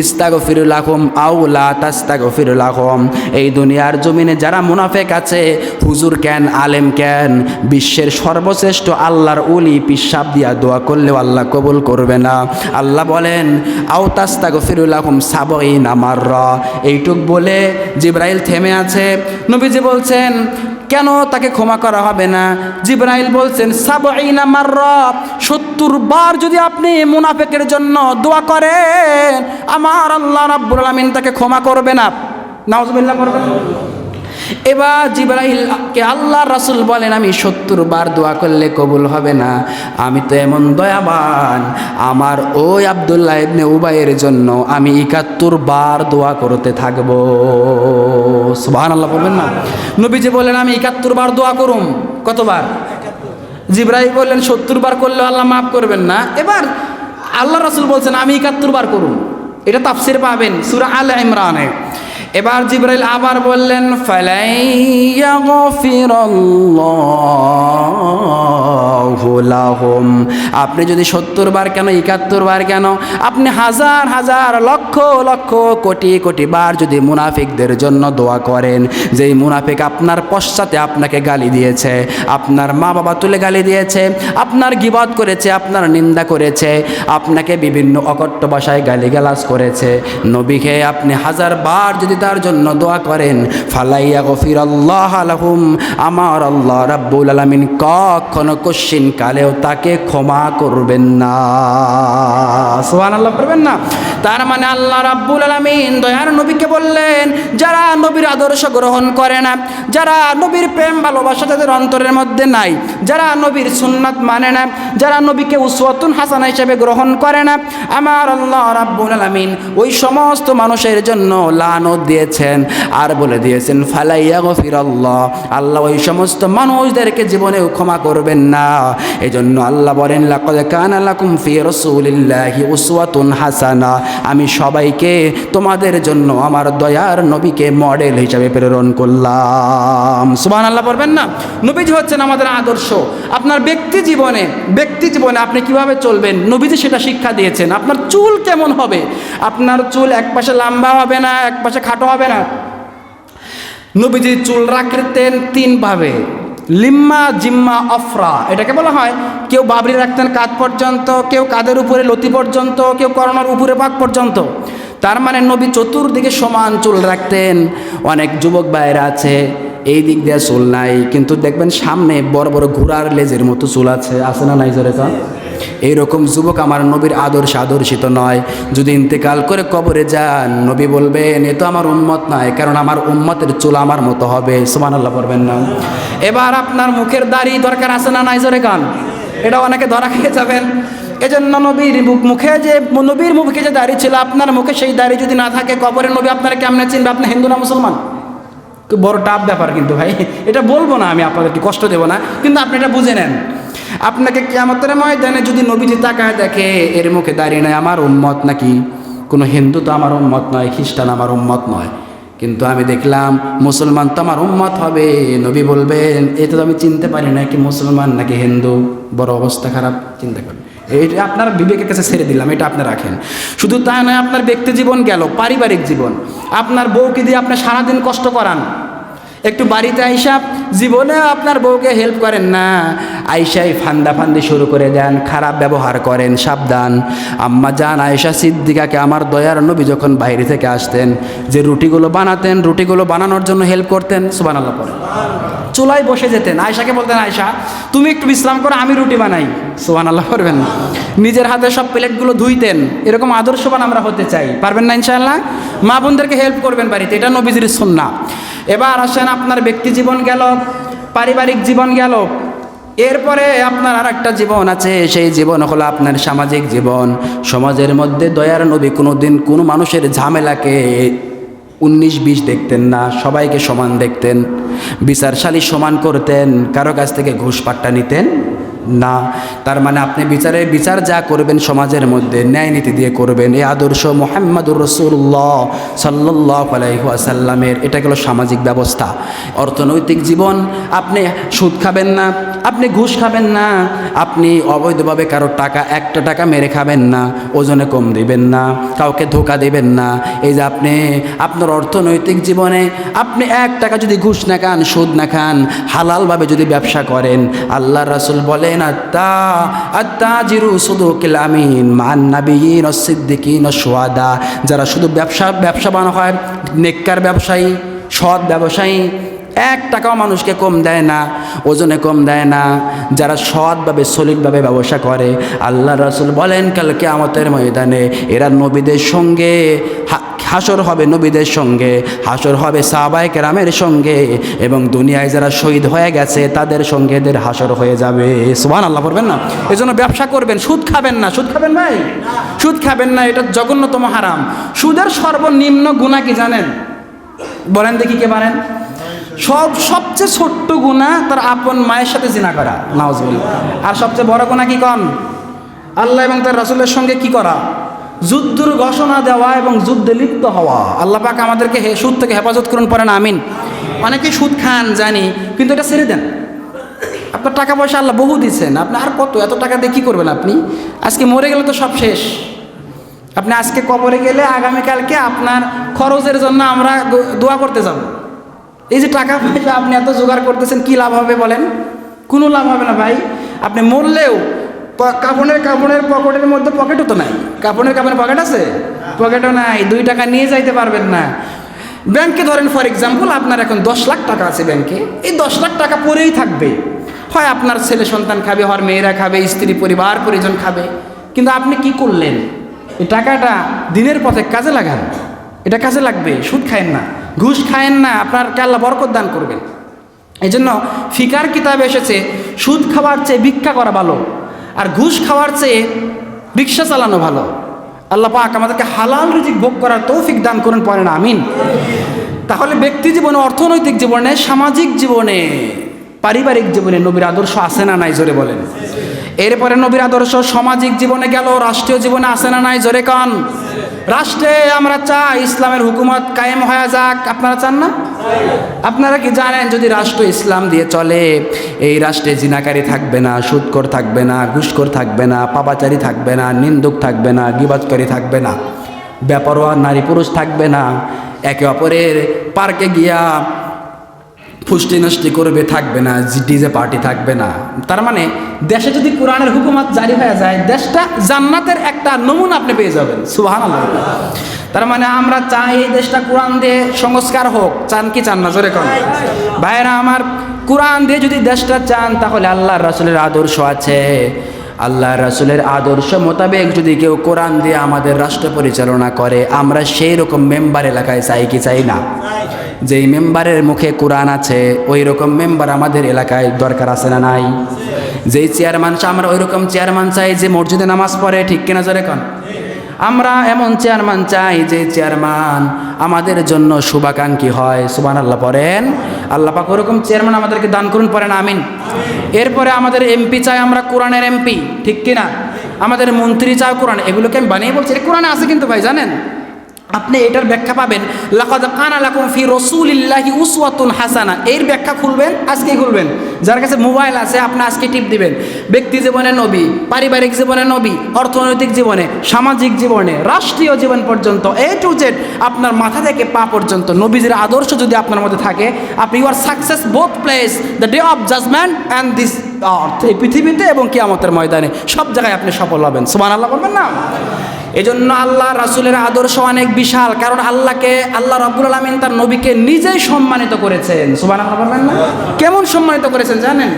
ইস্তাগফির লাহুম আও লা তাস্তাগফির লাহুম। এই দুনিয়ার জমিনে যারা মুনাফিক আছে, হুজুর কেন, আলেম কেন, বিশ্বের সর্বশ্রেষ্ঠ আল্লাহর ওলি পিশাব দিয়া দোয়া করলেও আল্লাহ কবুল করবে না। আল্লাহ বলেন, আও তাস্তাগফির লাহুম সাবঈনা মাররা। এইটুক বলে জিবরাইল থেমে আছে। নবীজি বলছেন, কেন তাকে ক্ষমা করা হবে না? জিবরাইল বলছেন, সাবঈনা মাররা, 70 বার যদি আপনি মুনাফিকের জন্য দোয়া করেন, আমার আল্লাহ রাব্বুল আলামিন তাকে ক্ষমা করবে না। নাউজুবিল্লাহ করবেন। এবার জিবরাইলকে আল্লাহ রাসূল বলেন, আমি 70 বার দোয়া করলে কবুল হবে না, আমি তো এমন দয়াবান, আমার ওই আব্দুল্লাহ ইবনে উবাইয়ের জন্য আমি 71 বার দোয়া করতে থাকবো। সুবহানাল্লাহ বলবেন না? নবীজি বলেন, আমি 71 বার দোয়া করুম। কতবার? জিবরাইল বললেন 70 বার করলে আল্লাহ মাফ করবেন না। এবার আল্লাহ রাসূল বলছেন, আমি 71 বার করুম। এটা তাফসীর পাবেন সূরা আলে ইমরানে। এবার জিবরাইল আবার বললেন ফালাইয়াগফিরাল্লাহু লাহুম, আপনি যদি 70 বার কেন 71 বার কেন, আপনি হাজার হাজার লক্ষ লক্ষ কোটি কোটি বার যদি মুনাফিকদের জন্য দোয়া করেন, যেই মুনাফিক আপনার পশ্চাতে আপনাকে গালি দিয়েছে, আপনার মা বাবা তুলে গালি দিয়েছে, আপনার গীবত করেছে, আপনার নিন্দা করেছে, আপনাকে বিভিন্ন অকট্য ভাষায় গালিগালাজ করেছে, নবীকে আপনি হাজার বার যদি তার জন্য দোয়া করেন, ফালাইয়াগফিরাল্লাহু লাহুম, আমার আল্লাহ রাব্বুল আলামিন কখনো কোশ্চিন কালেও তাকে ক্ষমা করবেন না। সুবহানাল্লাহ করবেন না? তার মানে আল্লাহ রাব্বুল আলামিন দয়ার নবীকে বললেন, যারা নবীর আদর্শ গ্রহণ করে না, যারা নবীর প্রেম ভালোবাসা তাদের অন্তরের মধ্যে নাই, যারা নবীর সুন্নাত মানে না, যারা নবীকে উসওয়াতুন হাসানা হিসেবে গ্রহণ করে না, আমার আল্লাহ রাব্বুল আলামিন ওই সমস্ত মানুষের জন্য লানত দিয়েছেন আর বলে দিয়েছেন ফালাইয়াগফিরাল্লাহ, আল্লাহ ওই সমস্ত মানুষদেরকে জীবনেও ক্ষমা করবেন না। এজন্য আল্লাহ বলেন লাকাদ কানা লাকুম ফি রাসূলিল্লাহি উসওয়াতুন হাসানা, আমি সবাইকে তোমাদের জন্য আমার দয়ার নবীকে মডেল হিসাবে প্রেরণ করলাম। সুবহানাল্লাহ পড়বেন না? নবীজি হচ্ছেন আমাদের আদর্শ। আপনার ব্যক্তি জীবনে আপনি কিভাবে চলবেন, নবীজি সেটা শিক্ষা দিয়েছেন। আপনার চুল কেমন হবে, আপনার চুল এক পাশে লম্বা হবে না, এক পাশে খাটো হবে না। নবীজি চুল রাখতেন 3 ভাবে, লিম্মা, জিম্মা, অফরা, এটাকে বলা হয়। কেউ বাবরি রাখতেন কাঁধ পর্যন্ত, কেউ কাঁধের উপরে লতি পর্যন্ত, কেউ করোনার উপরে পাক পর্যন্ত। তার মানে নবী চতুর্দিকে সমান চুল রাখতেন। অনেক যুবক ভাইয়েরা আছে এই দিক দিয়ে চুল নাই, কিন্তু দেখবেন সামনে বড় বড় ঘোড়ার লেজের মতো চুল আছে না নাই জোরে কা? এইরকম যুবক আমার নবীর আদর্শিত নয়। যদি ইন্তেকাল করে কবরে যান, নবী বলবেন এ তো আমার উম্মত নয়, কারণ আমার উম্মতের চুল আমার মতো হবে। সুবহানাল্লাহ পড়বেন না? এবার আপনার মুখের দাড়ি দরকার আছে না নাই জোরে কান? এটা অনেকে ধরা খেয়ে যাবেন। এজন্য নবীর মুখে যে দাড়ি ছিল, আপনার মুখে সেই দাড়ি যদি না থাকে, কবরের নবী আপনারা কেমনে চিনবে? আপনি হিন্দু না মুসলমান? খুব বড় টাফ ব্যাপার কিন্তু ভাই, এটা বলবো না আমি, আপনাদেরকে কষ্ট দেবো না, কিন্তু আপনি এটা বুঝে নেন। আপনাকে কিয়ামতের ময়দানে যদি নবীজি তাকায় দেখে এর মুখে দাঁড়িয়ে নয়, আমার উম্মত নাকি? কোনো হিন্দু তো আমার উম্মত নয়, খ্রিস্টান আমার উম্মত নয়, কিন্তু আমি দেখলাম মুসলমান তো আমার উম্মত হবে। নবী বলবেন এটা তো আমি চিনতে পারি না কি মুসলমান নাকি হিন্দু, বড় অবস্থা খারাপ। চিন্তা করেন, এইটা আপনার বিবেকের কাছে ছেড়ে দিলাম, এটা আপনি রাখেন। শুধু তা নয়, আপনার ব্যক্তি জীবন গেল, পারিবারিক জীবন। আপনার বউকে দিয়ে আপনি সারাদিন কষ্ট করান, একটু বাড়িতে আইসা জীবনে আপনার বউকে হেল্প করেন না, আইসাই ফান্দাফান্দি শুরু করে দেন, খারাপ ব্যবহার করেন। সাবধান। আম্মা জান আয়েশা সিদ্দিকাকে আমার দয়ার নবী যখন বাইরে থেকে আসতেন, যে রুটিগুলো বানাতেন, রুটিগুলো বানানোর জন্য হেল্প করতেন। সুবহানাল্লাহ পড়ে। চুলায় বসে যেতেন, আয়েশাকে বলতেন আয়েশা তুমি একটু বিশ্রাম করো, আমি রুটি বানাই। সুবহানাল্লাহ করবেন না? নিজের হাতে সব প্লেটগুলো ধুইতেন। এরকম আদর্শবান আমরা হতে চাই, পারবেন না ইনশাআল্লাহ? মা বোনদেরকে হেল্প করবেন বাড়িতে, এটা নবীজির সুন্নাহ। এবার আসেন, আপনার ব্যক্তি জীবন গেল, পারিবারিক জীবন গেল, এরপরে আপনার আর একটা জীবন আছে, সেই জীবন হলো আপনার সামাজিক জীবন। সমাজের মধ্যে দয়ার নবী কোনোদিন কোনো মানুষের ঝামেলাকে 19-20 দেখতেন না, সবাইকে সমান দেখতেন, বিচারশালী সমান করতেন, কারো কাছ থেকে ঘুষ পাট্টা নিতেন না। তার মানে আপনি বিচার যা করবেন সমাজের মধ্যে ন্যায় নীতি দিয়ে করবেন। এই আদর্শ মুহাম্মদুর রাসূলুল্লাহ সাল্লাল্লাহু আলাইহি ওয়াসাল্লামের, এটা গেল সামাজিক ব্যবস্থা। অর্থনৈতিক জীবন, আপনি সুদ খাবেন না, আপনি ঘুষ খাবেন না, আপনি অবৈধভাবে কারো টাকা, একটা টাকা মেরে খাবেন না, ওজনে কম দিবেন না, কাউকে ধোকা দেবেন না। এই যে আপনি আপনার অর্থনৈতিক জীবনে আপনি 1 টাকা যদি ঘুষ না খান, সুদ না খান, হালালভাবে যদি ব্যবসা করেন, আল্লাহর রাসূল বলেন আত্তাজিরু সুদুকিল আমিন মান নাবিয়িন ওয়াস সিদ্দিকিন ওয়াস শুহাদা। যারা শুধু ব্যবসাবান হয়, নেককার ব্যবসায়ী, সৎ ব্যবসায়ী, 1 টাকাও মানুষকে কম দেয় না, ওজনে কম দেয় না, যারা সৎভাবে সলিডভাবে ব্যবসা করে, আল্লাহ রাসূল বলেন কাল কিয়ামতের ময়দানে এরা নবীদের সঙ্গে হাসর হবে, নবীদের সঙ্গে হাসর হবে, সাহাবায়ে কেরামের সঙ্গে, এবং দুনিয়ায় যারা শহীদ হয়ে গেছে তাদের সঙ্গে এদের হাসর হয়ে যাবে। সুবহানাল্লাহ পড়বেন না? এজন্য ব্যবসা করবেন, সুদ খাবেন না। সুদ খাবেন ভাই? সুদ খাবেন না, এটা জঘন্যতম হারাম। সুদের সর্বনিম্ন গুনাহ কি জানেন? বলেন দেখি, কে পারেন? সবচেয়ে ছোট্ট গুনাহ তার আপন মায়ের সাথে জিনা করা, নাউজুবিল্লাহ। আর সবচেয়ে বড় গুনাহ কি কন? আল্লাহ এবং তার রাসূলের সঙ্গে কি করা? যুদ্ধের ঘোষণা দেওয়া এবং যুদ্ধে লিপ্ত হওয়া। আল্লাহ পাক আমাদেরকে সুদ থেকে হেফাজত করুন, পড়েন আমিন। অনেকে সুদ খান জানি, কিন্তু এটা ছেড়ে দেন। আপনার টাকা পয়সা আল্লাহ বহু দিচ্ছেন, আপনি আর কত এত টাকা দিয়ে কী করবেন? আপনি আজকে মরে গেলে তো সব শেষ। আপনি আজকে কবরে গেলে আগামীকালকে আপনার খরচের জন্য আমরা দোয়া করতে যাব। এই যে টাকা পয়সা আপনি এত জোগাড় করতেছেন, কি লাভ হবে বলেন? কোনো লাভ হবে না ভাই। আপনি মরলেও কাপড়ের পকেটের মধ্যে পকেটও তো নাই। কাপড়ের পকেট আছে? পকেটও নাই। 2 টাকা নিয়ে যাইতে পারবেন না। ব্যাংকে ধরেন ফর এক্সাম্পল আপনার এখন 10 লাখ টাকা আছে ব্যাংকে, এই 10 লাখ টাকা পরেই থাকবে। হয় আপনার ছেলে সন্তান খাবে, হয় মেয়েরা খাবে, স্ত্রী পরিবার পরিজন খাবে। কিন্তু আপনি কি করলেন? এই টাকাটা দিনের পথে কাজে লাগান, এটা কাজে লাগবে। সুদ খায়েন না, ঘুষ খায়েন না, আপনার আল্লাহ বরকত দান করবেন। এই জন্য ফিকার কিতাবে এসেছে সুদ খাওয়ার চেয়ে ভিক্ষা করা ভালো, আর ঘুষ খাওয়ার চেয়ে রিক্সা চালানো ভালো। আল্লাহ পাক আমাদেরকে হালাল রিজিক ভোগ করার তৌফিক দান করুন, পড়েন আমিন। তাহলে ব্যক্তি জীবনে, অর্থনৈতিক জীবনে, সামাজিক জীবনে, পারিবারিক জীবনে নবীর আদর্শ আছে না নাই? জোরে বলেন। এরপরে নবীর আদর্শ সামাজিক জীবনে গেল, রাষ্ট্রীয় জীবনে আছে না নাই? জোরে কান। রাষ্ট্রে আমরা চাই ইসলামের হুকুমত কায়েম হয়ে যাক। আপনারা চান না? আপনারা কি জানেন যদি রাষ্ট্র ইসলাম দিয়ে চলে, এই রাষ্ট্রে জিনাকারী থাকবে না, সুদখোর থাকবে না, ঘুষখোর থাকবে না, পাপাচারী থাকবে না, নিন্দুক থাকবে না, গীবতকারী থাকবে না, বেপরোয়া নারী পুরুষ থাকবে না, একে অপরের পার্কে গিয়া ফুষ্টি নষ্টি করবে থাকবে না, ডিজে পার্টি থাকবে না। তার মানে দেশে যদি কোরআনের হুকুমত জারি হয়ে যায়, দেশটা জান্নাতের একটা নমুনা আপনি পেয়ে যাবেন। সুবহানাল্লাহ। তার মানে আমরা চাই এই দেশটা কোরআন দিয়ে সংস্কার হোক। চান কি চান না? জোরে কোন ভাইরা আমার, কোরআন দিয়ে যদি দেশটা চান, তাহলে আল্লাহর রাসূলের আদর্শ আছে। আল্লাহর রাসূলের আদর্শ মোতাবেক যদি কেউ কোরআন দিয়ে আমাদের রাষ্ট্র পরিচালনা করে, আমরা সেই রকম মেম্বার এলাকায় চাই কি চাই না? যেই মেম্বারের মুখে কোরআন আছে, ওই রকম মেম্বার আমাদের এলাকায় দরকার আছে না নাই? যেই চেয়ারম্যান, আমরা ওই রকম চেয়ারম্যান চাই যে মসজিদে নামাজ পড়ে, ঠিক কিনা জোরে কোন? আমরা এমন চেয়ারম্যান চাই যে চেয়ারম্যান আমাদের জন্য শুভাকাঙ্ক্ষী হয়। সুবহানাল্লাহ পড়েন। আল্লাহ পাক ওরকম চেয়ারম্যান আমাদেরকে দান করুন, পড়েন আমিন। এরপরে আমাদের এমপি চাই আমরা কোরআনের এমপি, ঠিক কিনা? আমাদের মন্ত্রী চাই কোরআন। এগুলোকে আমি বানিয়ে বলছি, কোরআনে আছে কিন্তু ভাই, জানেন? আপনি এটার ব্যাখ্যা পাবেন, লাকাদ কানা লাকুম ফি রাসূলিল্লাহি উসওয়াতুন হাসানা। এর ব্যাখ্যা খুলবেন, আজকেই খুলবেন। যার কাছে মোবাইল আছে আপনি আজকে টিপ দিবেন। ব্যক্তি জীবনে নবী, পারিবারিক জীবনে নবী, অর্থনৈতিক জীবনে, সামাজিক জীবনে, রাষ্ট্রীয় জীবন পর্যন্ত, A to Z আপনার মাথা থেকে পা পর্যন্ত নবীজির আদর্শ যদি আপনার মধ্যে থাকে, আপনি you are success both place, the day of judgement and this earth. এই পৃথিবীতে এবং কিয়ামতের ময়দানে সব জায়গায় আপনি সফল হবেন। সুবহানাল্লাহ বলবেন না? এজন্য আল্লাহ রাসূলের আদর্শ অনেক বিশাল, কারণ আল্লাহ রাব্বুল আলামিন তার নবীকে নিজেই সম্মানিত করেছেন। সুবহানাল্লাহ বলবেন না? কেমন সম্মানিত করেছেন জানেন?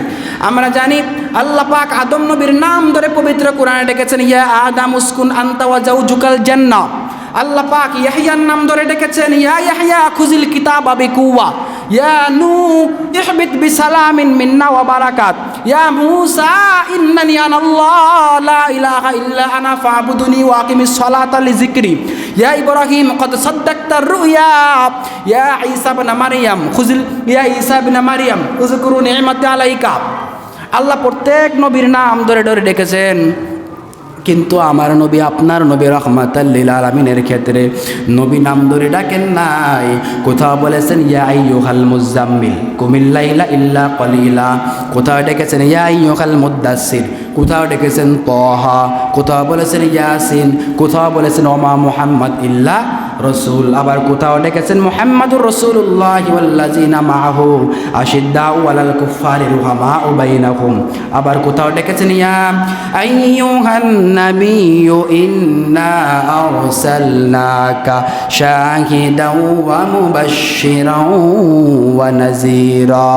আমরা জানি আল্লাহ পাক আদম নবীর নাম ধরে পবিত্র কোরআনে ডেকেছেন, ইয়া আদম উসকুন আনতা ওয়া জাওজুকাল জান্নাহ। আল্লাহ পাক ইয়াহইয়ার নাম ধরে ডেকেছেন, ইয়া ইয়াহইয়া খুযিল কিতাবা বিকুওয়া, ইয়া নূহ ইহবিত বিসালামিন মিন্না ওয়া বারাকাত, ইয়া মূসা ইন্নানি আনাল্লাহ লা ইলাহা ইল্লা আনা ফা'বুদুনি ওয়া আকিমিস সালাতা লিযিকরি, ইয়া ইব্রাহিম ক্বাদ সাদ্দাকতার রুয়া, ইয়া ঈসা ইবনে মারইয়াম উযকুরু নি'মাতি আলাইকা। আল্লাহ প্রত্যেক নবীর নাম ধরে ধরে ডেকেছেন, কিন্তু আমার নবী, আপনার নবী রাহমাতাল লিল আলামিনের ক্ষেত্রে নবী নাম ধরে ডাকেন নাই। কোথাও বলেছেন ইয়া আইয়ুহাল মুজাম্মিল কুমিল লাইলা ইল্লা কলিলা, কোথাও ডেকেছেন ইয়া আইয়ুহাল মুদ্দাসসির, কোথাও ডেকেছেন তাহা, কোথাও বলেছেন ইয়াসিন, কোথাও বলেছেন ওমা মুহাম্মদ ইল্লা রসুল, আবার কোথাও ডেকেছেন মুহাম্মাদুর রাসূলুল্লাহ ওয়াল্লাযিনা মাআহু আশিদ্দাউ আলাল কুফফারি রুহামাউ বাইনাহুম, আবার কোথাও ডেকেছেন ইয়া আইয়ুহান নাবিয়্যু ইন্না আরসালনাকা শাহিদাও ওয়া মুবাশশিরাও ওয়া নাযীরা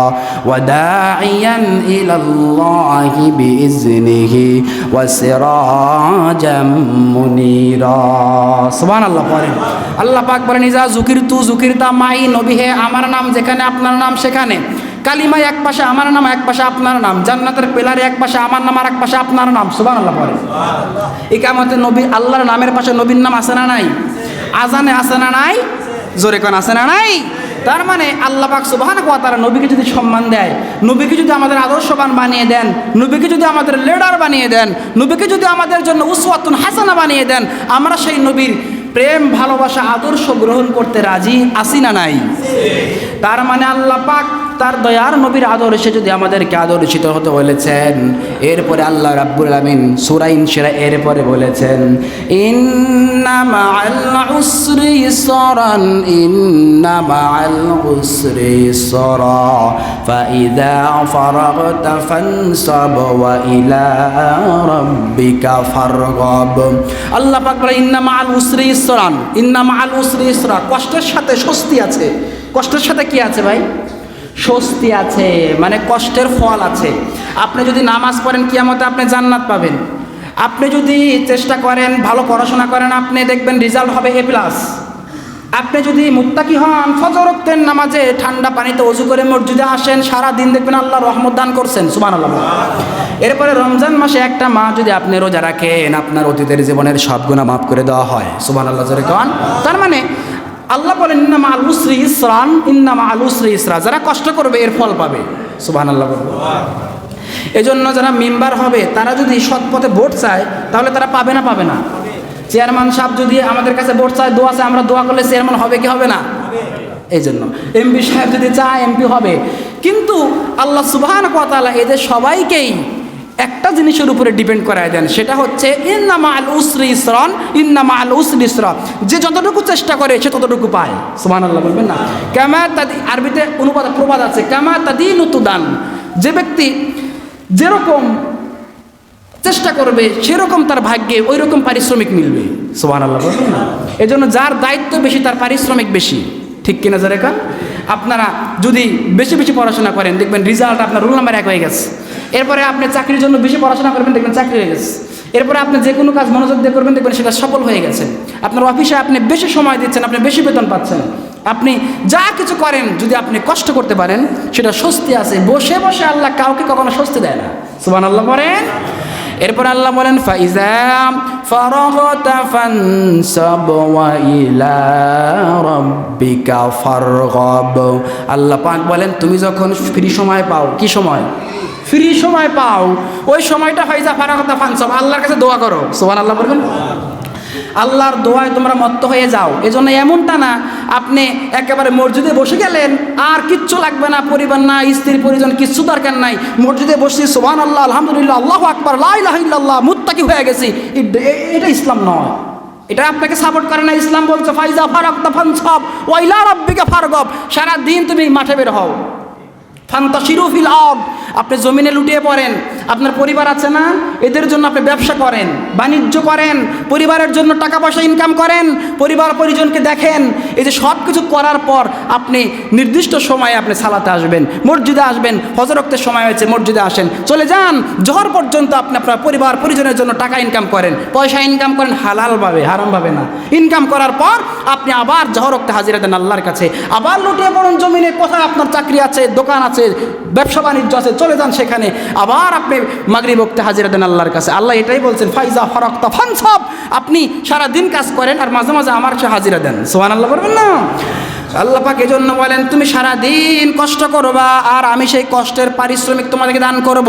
ওয়া দাঈয়ান ইলাল্লাহি বিইজনিহি ওয়া সিরাজাম মুনীরা। সুবহানাল্লাহ পড়েন। আল্লাহ পাক বলেন, ইজা যুকিরতু যুকিরতা মাই, নবী হে আমার নাম যেখানে আপনার নাম সেখানে। কালিমায় এক পাশে আমার নাম, এক পাশে আপনার নাম। জান্নাতের পিলারে এক পাশে আমার নাম আর এক পাশে আপনার নাম। সুবহানাল্লাহ পড়েন। ইকামতে নবী, আল্লাহর নামের পাশে নবীর নাম আছে না নাই? আজানে আছে না নাই? জোরে কোন আছে না নাই? তার মানে আল্লাহ পাক সুবহানাহু ওয়া তাআলা নবীকে যদি সম্মান দেয়, নবীকে যদি আমাদের আদর্শবান বানিয়ে দেন, নবীকে যদি আমাদের লিডার বানিয়ে দেন, নবীকে যদি আমাদের জন্য উসওয়াতুন হাসানা বানিয়ে দেন, আমরা সেই নবীর প্রেম ভালোবাসা আদর্শ গ্রহণ করতে রাজি আছি না নাই? তার মানে আল্লাহ পাক তার দয়ার নবীর আদর্শে যদি আমাদেরকে আদর্শিত হতে বলেছেন, এরপরে আল্লাহ রাব্বুল আলামিন সূরা ইনশিরা এরপরে বলেছেন ইন্না মাআল উসরি ইসরান, ইন্না মাআল উসরি ইসরা, ফাইযা ফারাগতা ফানসাব ওয়া ইলা রাব্বিকা ফারগাব। আল্লাহ পাক বলে ইন্না মাআল উসরি ইসরান, ইন্না মাআল উসরি ইসরা, কষ্টের সাথে স্বস্তি আছে। কষ্টের সাথে কি আছে ভাই? স্বস্তি আছে, মানে কষ্টের ফল আছে। আপনি যদি নামাজ পড়েন কিয়ামতে আপনি জান্নাত পাবেন। আপনি যদি চেষ্টা করেন, ভালো পড়াশোনা করেন, আপনি দেখবেন রেজাল্ট হবে A+। আপনি যদি মুত্তাকি হন, ফজর ওয়াক্তের নামাজে ঠান্ডা পানিতে ওযু করে মসজিদে আসেন, সারা দিন দেখবেন আল্লাহ রহমত দান করছেন, সুবহানাল্লাহ। এরপরে রমজান মাসে একটা মাস যদি আপনি রোজা রাখেন, আপনার অতীতের জীবনের সব গুনাহ মাফ করে দেওয়া হয়, সুবহানাল্লাহ জোরে কোন। তার মানে আল্লাহ বলেন ইন্না মাআল উসরি ইসরান, ইন্না মাআল উসরি ইসরা, যারা কষ্ট করবে এর ফল পাবে, সুবহানাল্লাহ। এজন্য যারা মেম্বার হবে তারা যদি সৎ পথে ভোট চায় তাহলে তারা পাবে না? পাবে না। চেয়ারম্যান সাহেব যদি আমাদের কাছে ভোট চায়, দোয়া চায়, আমরা দোয়া করলে চেয়ারম্যান হবে কি হবে না? এই জন্য এমপি সাহেব যদি চায় এমপি হবে। কিন্তু আল্লাহ সুবহানাহু ওয়া তাআলা এদের সবাইকেই একটা জিনিসের উপরে ডিপেন্ড করায় দেন, সেটা হচ্ছে ইন্না মাআল উসরি ইসরান, ইন্না মাআল উসরি ইসরা। যে যতটুকু চেষ্টা করে সে ততটুকু পায়, সুবহানাল্লাহ বলবেন না? কামা তাদি, আরবিতে প্রবাদ আছে, কামা তাদিনু তুদান। যে ব্যক্তি যেরকম চেষ্টা করবে সেরকম তার ভাগ্যে ওই রকম পারিশ্রমিক মিলবে, সুবহানাল্লাহ বলবেন না? এজন্য যার দায়িত্ব বেশি তার পারিশ্রমিক বেশি, ঠিক কিনা যারা? আপনারা যদি বেশি বেশি পড়াশোনা করেন দেখবেন রেজাল্ট আপনার রোল নাম্বার 1 হয়ে গেছে। এরপরে আপনি চাকরির জন্য বেশি পড়াশোনা করবেন, দেখবেন চাকরি হয়ে গেছে। এরপরে আপনি যে কোনো কাজ মনোযোগ দিয়ে করবেন, দেখবেন সেটা সফল হয়ে গেছে। আপনার অফিসে আপনি বেশি সময় দিচ্ছেন, আপনি বেশি বেতন পাচ্ছেন। আপনি যা কিছু করেন যদি আপনি কষ্ট করতে পারেন সেটা স্বস্তি আছে। বসে বসে আল্লাহ কাউকে কখনো স্বস্তি দেয় না, সুবহানাল্লাহ বলেন। এরপর আল্লাহ বলেন ফাইজা ফারাগতা ফানসাব ওয়া ইলা রাব্বিকা ফারগাব। আল্লাহ পাক বলেন তুমি যখন ফ্রি সময় পাও, কি সময়? ফ্রি সময় পাও, ওই সময়টা ফাইজা ফারাগতা ফানসাব, আল্লাহর কাছে দোয়া করো, সুবহানাল্লাহ বলবেন। আল্লাহর দোয়ায় তোমরা মত্ত হয়ে যাও। এজন্য এমনটা না আপনি একেবারে মসজিদে বসে গেলেন আর কিচ্ছু লাগবে না, পরিবার না, স্ত্রী পরিজন, কিচ্ছু দরকার নাই, মসজিদে বসছি সুবহানাল্লাহ, আলহামদুলিল্লাহ, আল্লাহু আকবার, লা ইলাহা ইল্লাল্লাহ, মুত্তাকি হয়ে গেছি। এটা ইসলাম নয়, এটা আপনাকে সাপোর্ট করে না। ইসলাম বলছে ফাইজা ফারাগতা ফানসাব ওয়া ইলা রাব্বিকা ফারগাব, সারা দিন তুমি মাঠে বের হও। ফান্তাশিরু ফিল আরদ, আপনি জমিনে লুটিয়ে পড়েন। আপনার পরিবার আছে না, এদের জন্য আপনি ব্যবসা করেন, বাণিজ্য করেন, পরিবারের জন্য টাকা পয়সা ইনকাম করেন, পরিবার পরিজনকে দেখেন। এই যে সব কিছু করার পর আপনি নির্দিষ্ট সময়ে আপনি সালাতে আসবেন, মসজিদে আসবেন, ফজর ওয়াক্তের সময় হয়েছে মসজিদে আসেন, চলে যান। জোহর পর্যন্ত আপনি আপনার পরিবার পরিজনের জন্য টাকা ইনকাম করেন, পয়সা ইনকাম করেন হালালভাবে, হারামভাবে না। ইনকাম করার পর আপনি আবার জোহর ওয়াক্তে হাজিরা দেন আল্লাহর কাছে, আবার লুটিয়ে পড়ুন জমিনে, কোথায় আপনার চাকরি আছে, দোকান আছে, ব্যবসা বাণিজ্য আছে, চলে যান সেখানে, আবার আপনি মাগরিব ওয়াক্তে হাজিরা দেন আল্লাহর কাছে। আল্লাহ এটাই বলছেন ফাইজা ফারাগতা ফানসাব, আপনি সারা দিন কাজ করেন আর মাঝে মাঝে আমার কাছে হাজিরা দেন, সুবহানাল্লাহ বলবেন না? আল্লাহ পাক এজন্য বলেন তুমি সারা দিন কষ্ট করবা আর আমি সেই কষ্টের পারিশ্রমিক তোমাদেরকে দান করব।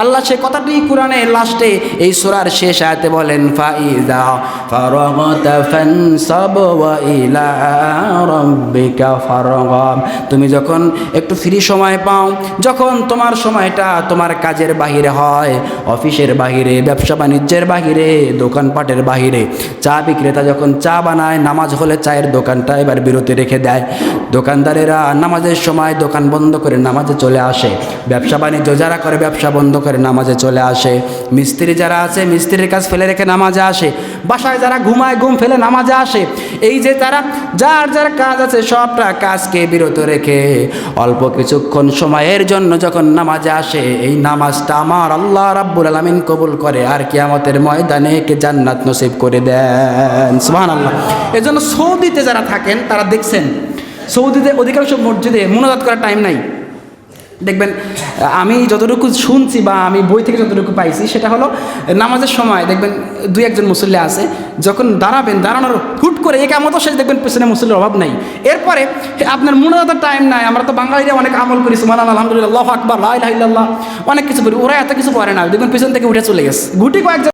আল্লাহ সেই কথাটি কোরআনের লাস্টে এই সূরার শেষ আয়াতে বলেন ফাইজা ফারাগতা ফানসাব ওয়া ইলা রাব্বিকা ফারগাব। তুমি যখন একটু ফ্রি সময় পাও, যখন তোমার সময়টা তোমার কাজের বাহিরে হয়, অফিসের বাহিরে, ব্যবসা বাণিজ্যের বাহিরে, দোকানপাটের বাহিরে, চা বিক্রেতা যখন চা বানায়, নামাজ হলে চায়ের দোকানটা এবার বিরতি রেখে দেয়, দোকানদারেরা নামাজের সময় দোকান বন্ধ করে নামাজে চলে আসে, ব্যবসা বাণিজ্য যারা করে ব্যবসা বন্ধ করে নামাজে চলে আসে, মিস্ত্রি যারা আছে মিস্ত্রির কাজ ফেলে রেখে নামাজে আসে, বাসায় যারা ঘুমায় ঘুম ফেলে নামাজে আসে। এই যে তারা যার যার কাজ আছে সবটা কাজকে বিরত রেখে অল্প কিছুক্ষণ সময়ের জন্য যখন নামাজে আসে, এই নামাজটা আমার আল্লাহ রাব্বুল আলামিন কবুল করে আর কিয়ামতের ময়দানে কে জান্নাত নসিব করে দেন, সুবহানাল্লাহ। এজন্য সৌদিতে যারা থাকেন তারা দেখছেন সৌদিতে অধিকাংশ মসজিদে মুনাজাত করার টাইম নাই, দেখবেন আমি যতটুকু শুনছি বা আমি বই থেকে যতটুকু পাইছি সেটা হলো নামাজের সময় দেখবেন দুই একজন মুসল্লি আছে, যখন দাঁড়াবেন দাঁড়ানোর হুট করে একামত শেষ দেখবেন পেছনে মুসল্লির অভাব নাই, এরপরে আপনার মুনাজাতের টাইম নাই। আমরা তো বাঙালিরা অনেক আমল করি, সুবহানাল্লাহ, আলহামদুলিল্লাহ, আল্লাহু আকবার, লা ইলাহা ইল্লাল্লাহ, অনেক কিছু করি, ওরা এত কিছু করে না, দেখবেন পেছন থেকে উঠে চলে গেছে, গুটি কয়েকজন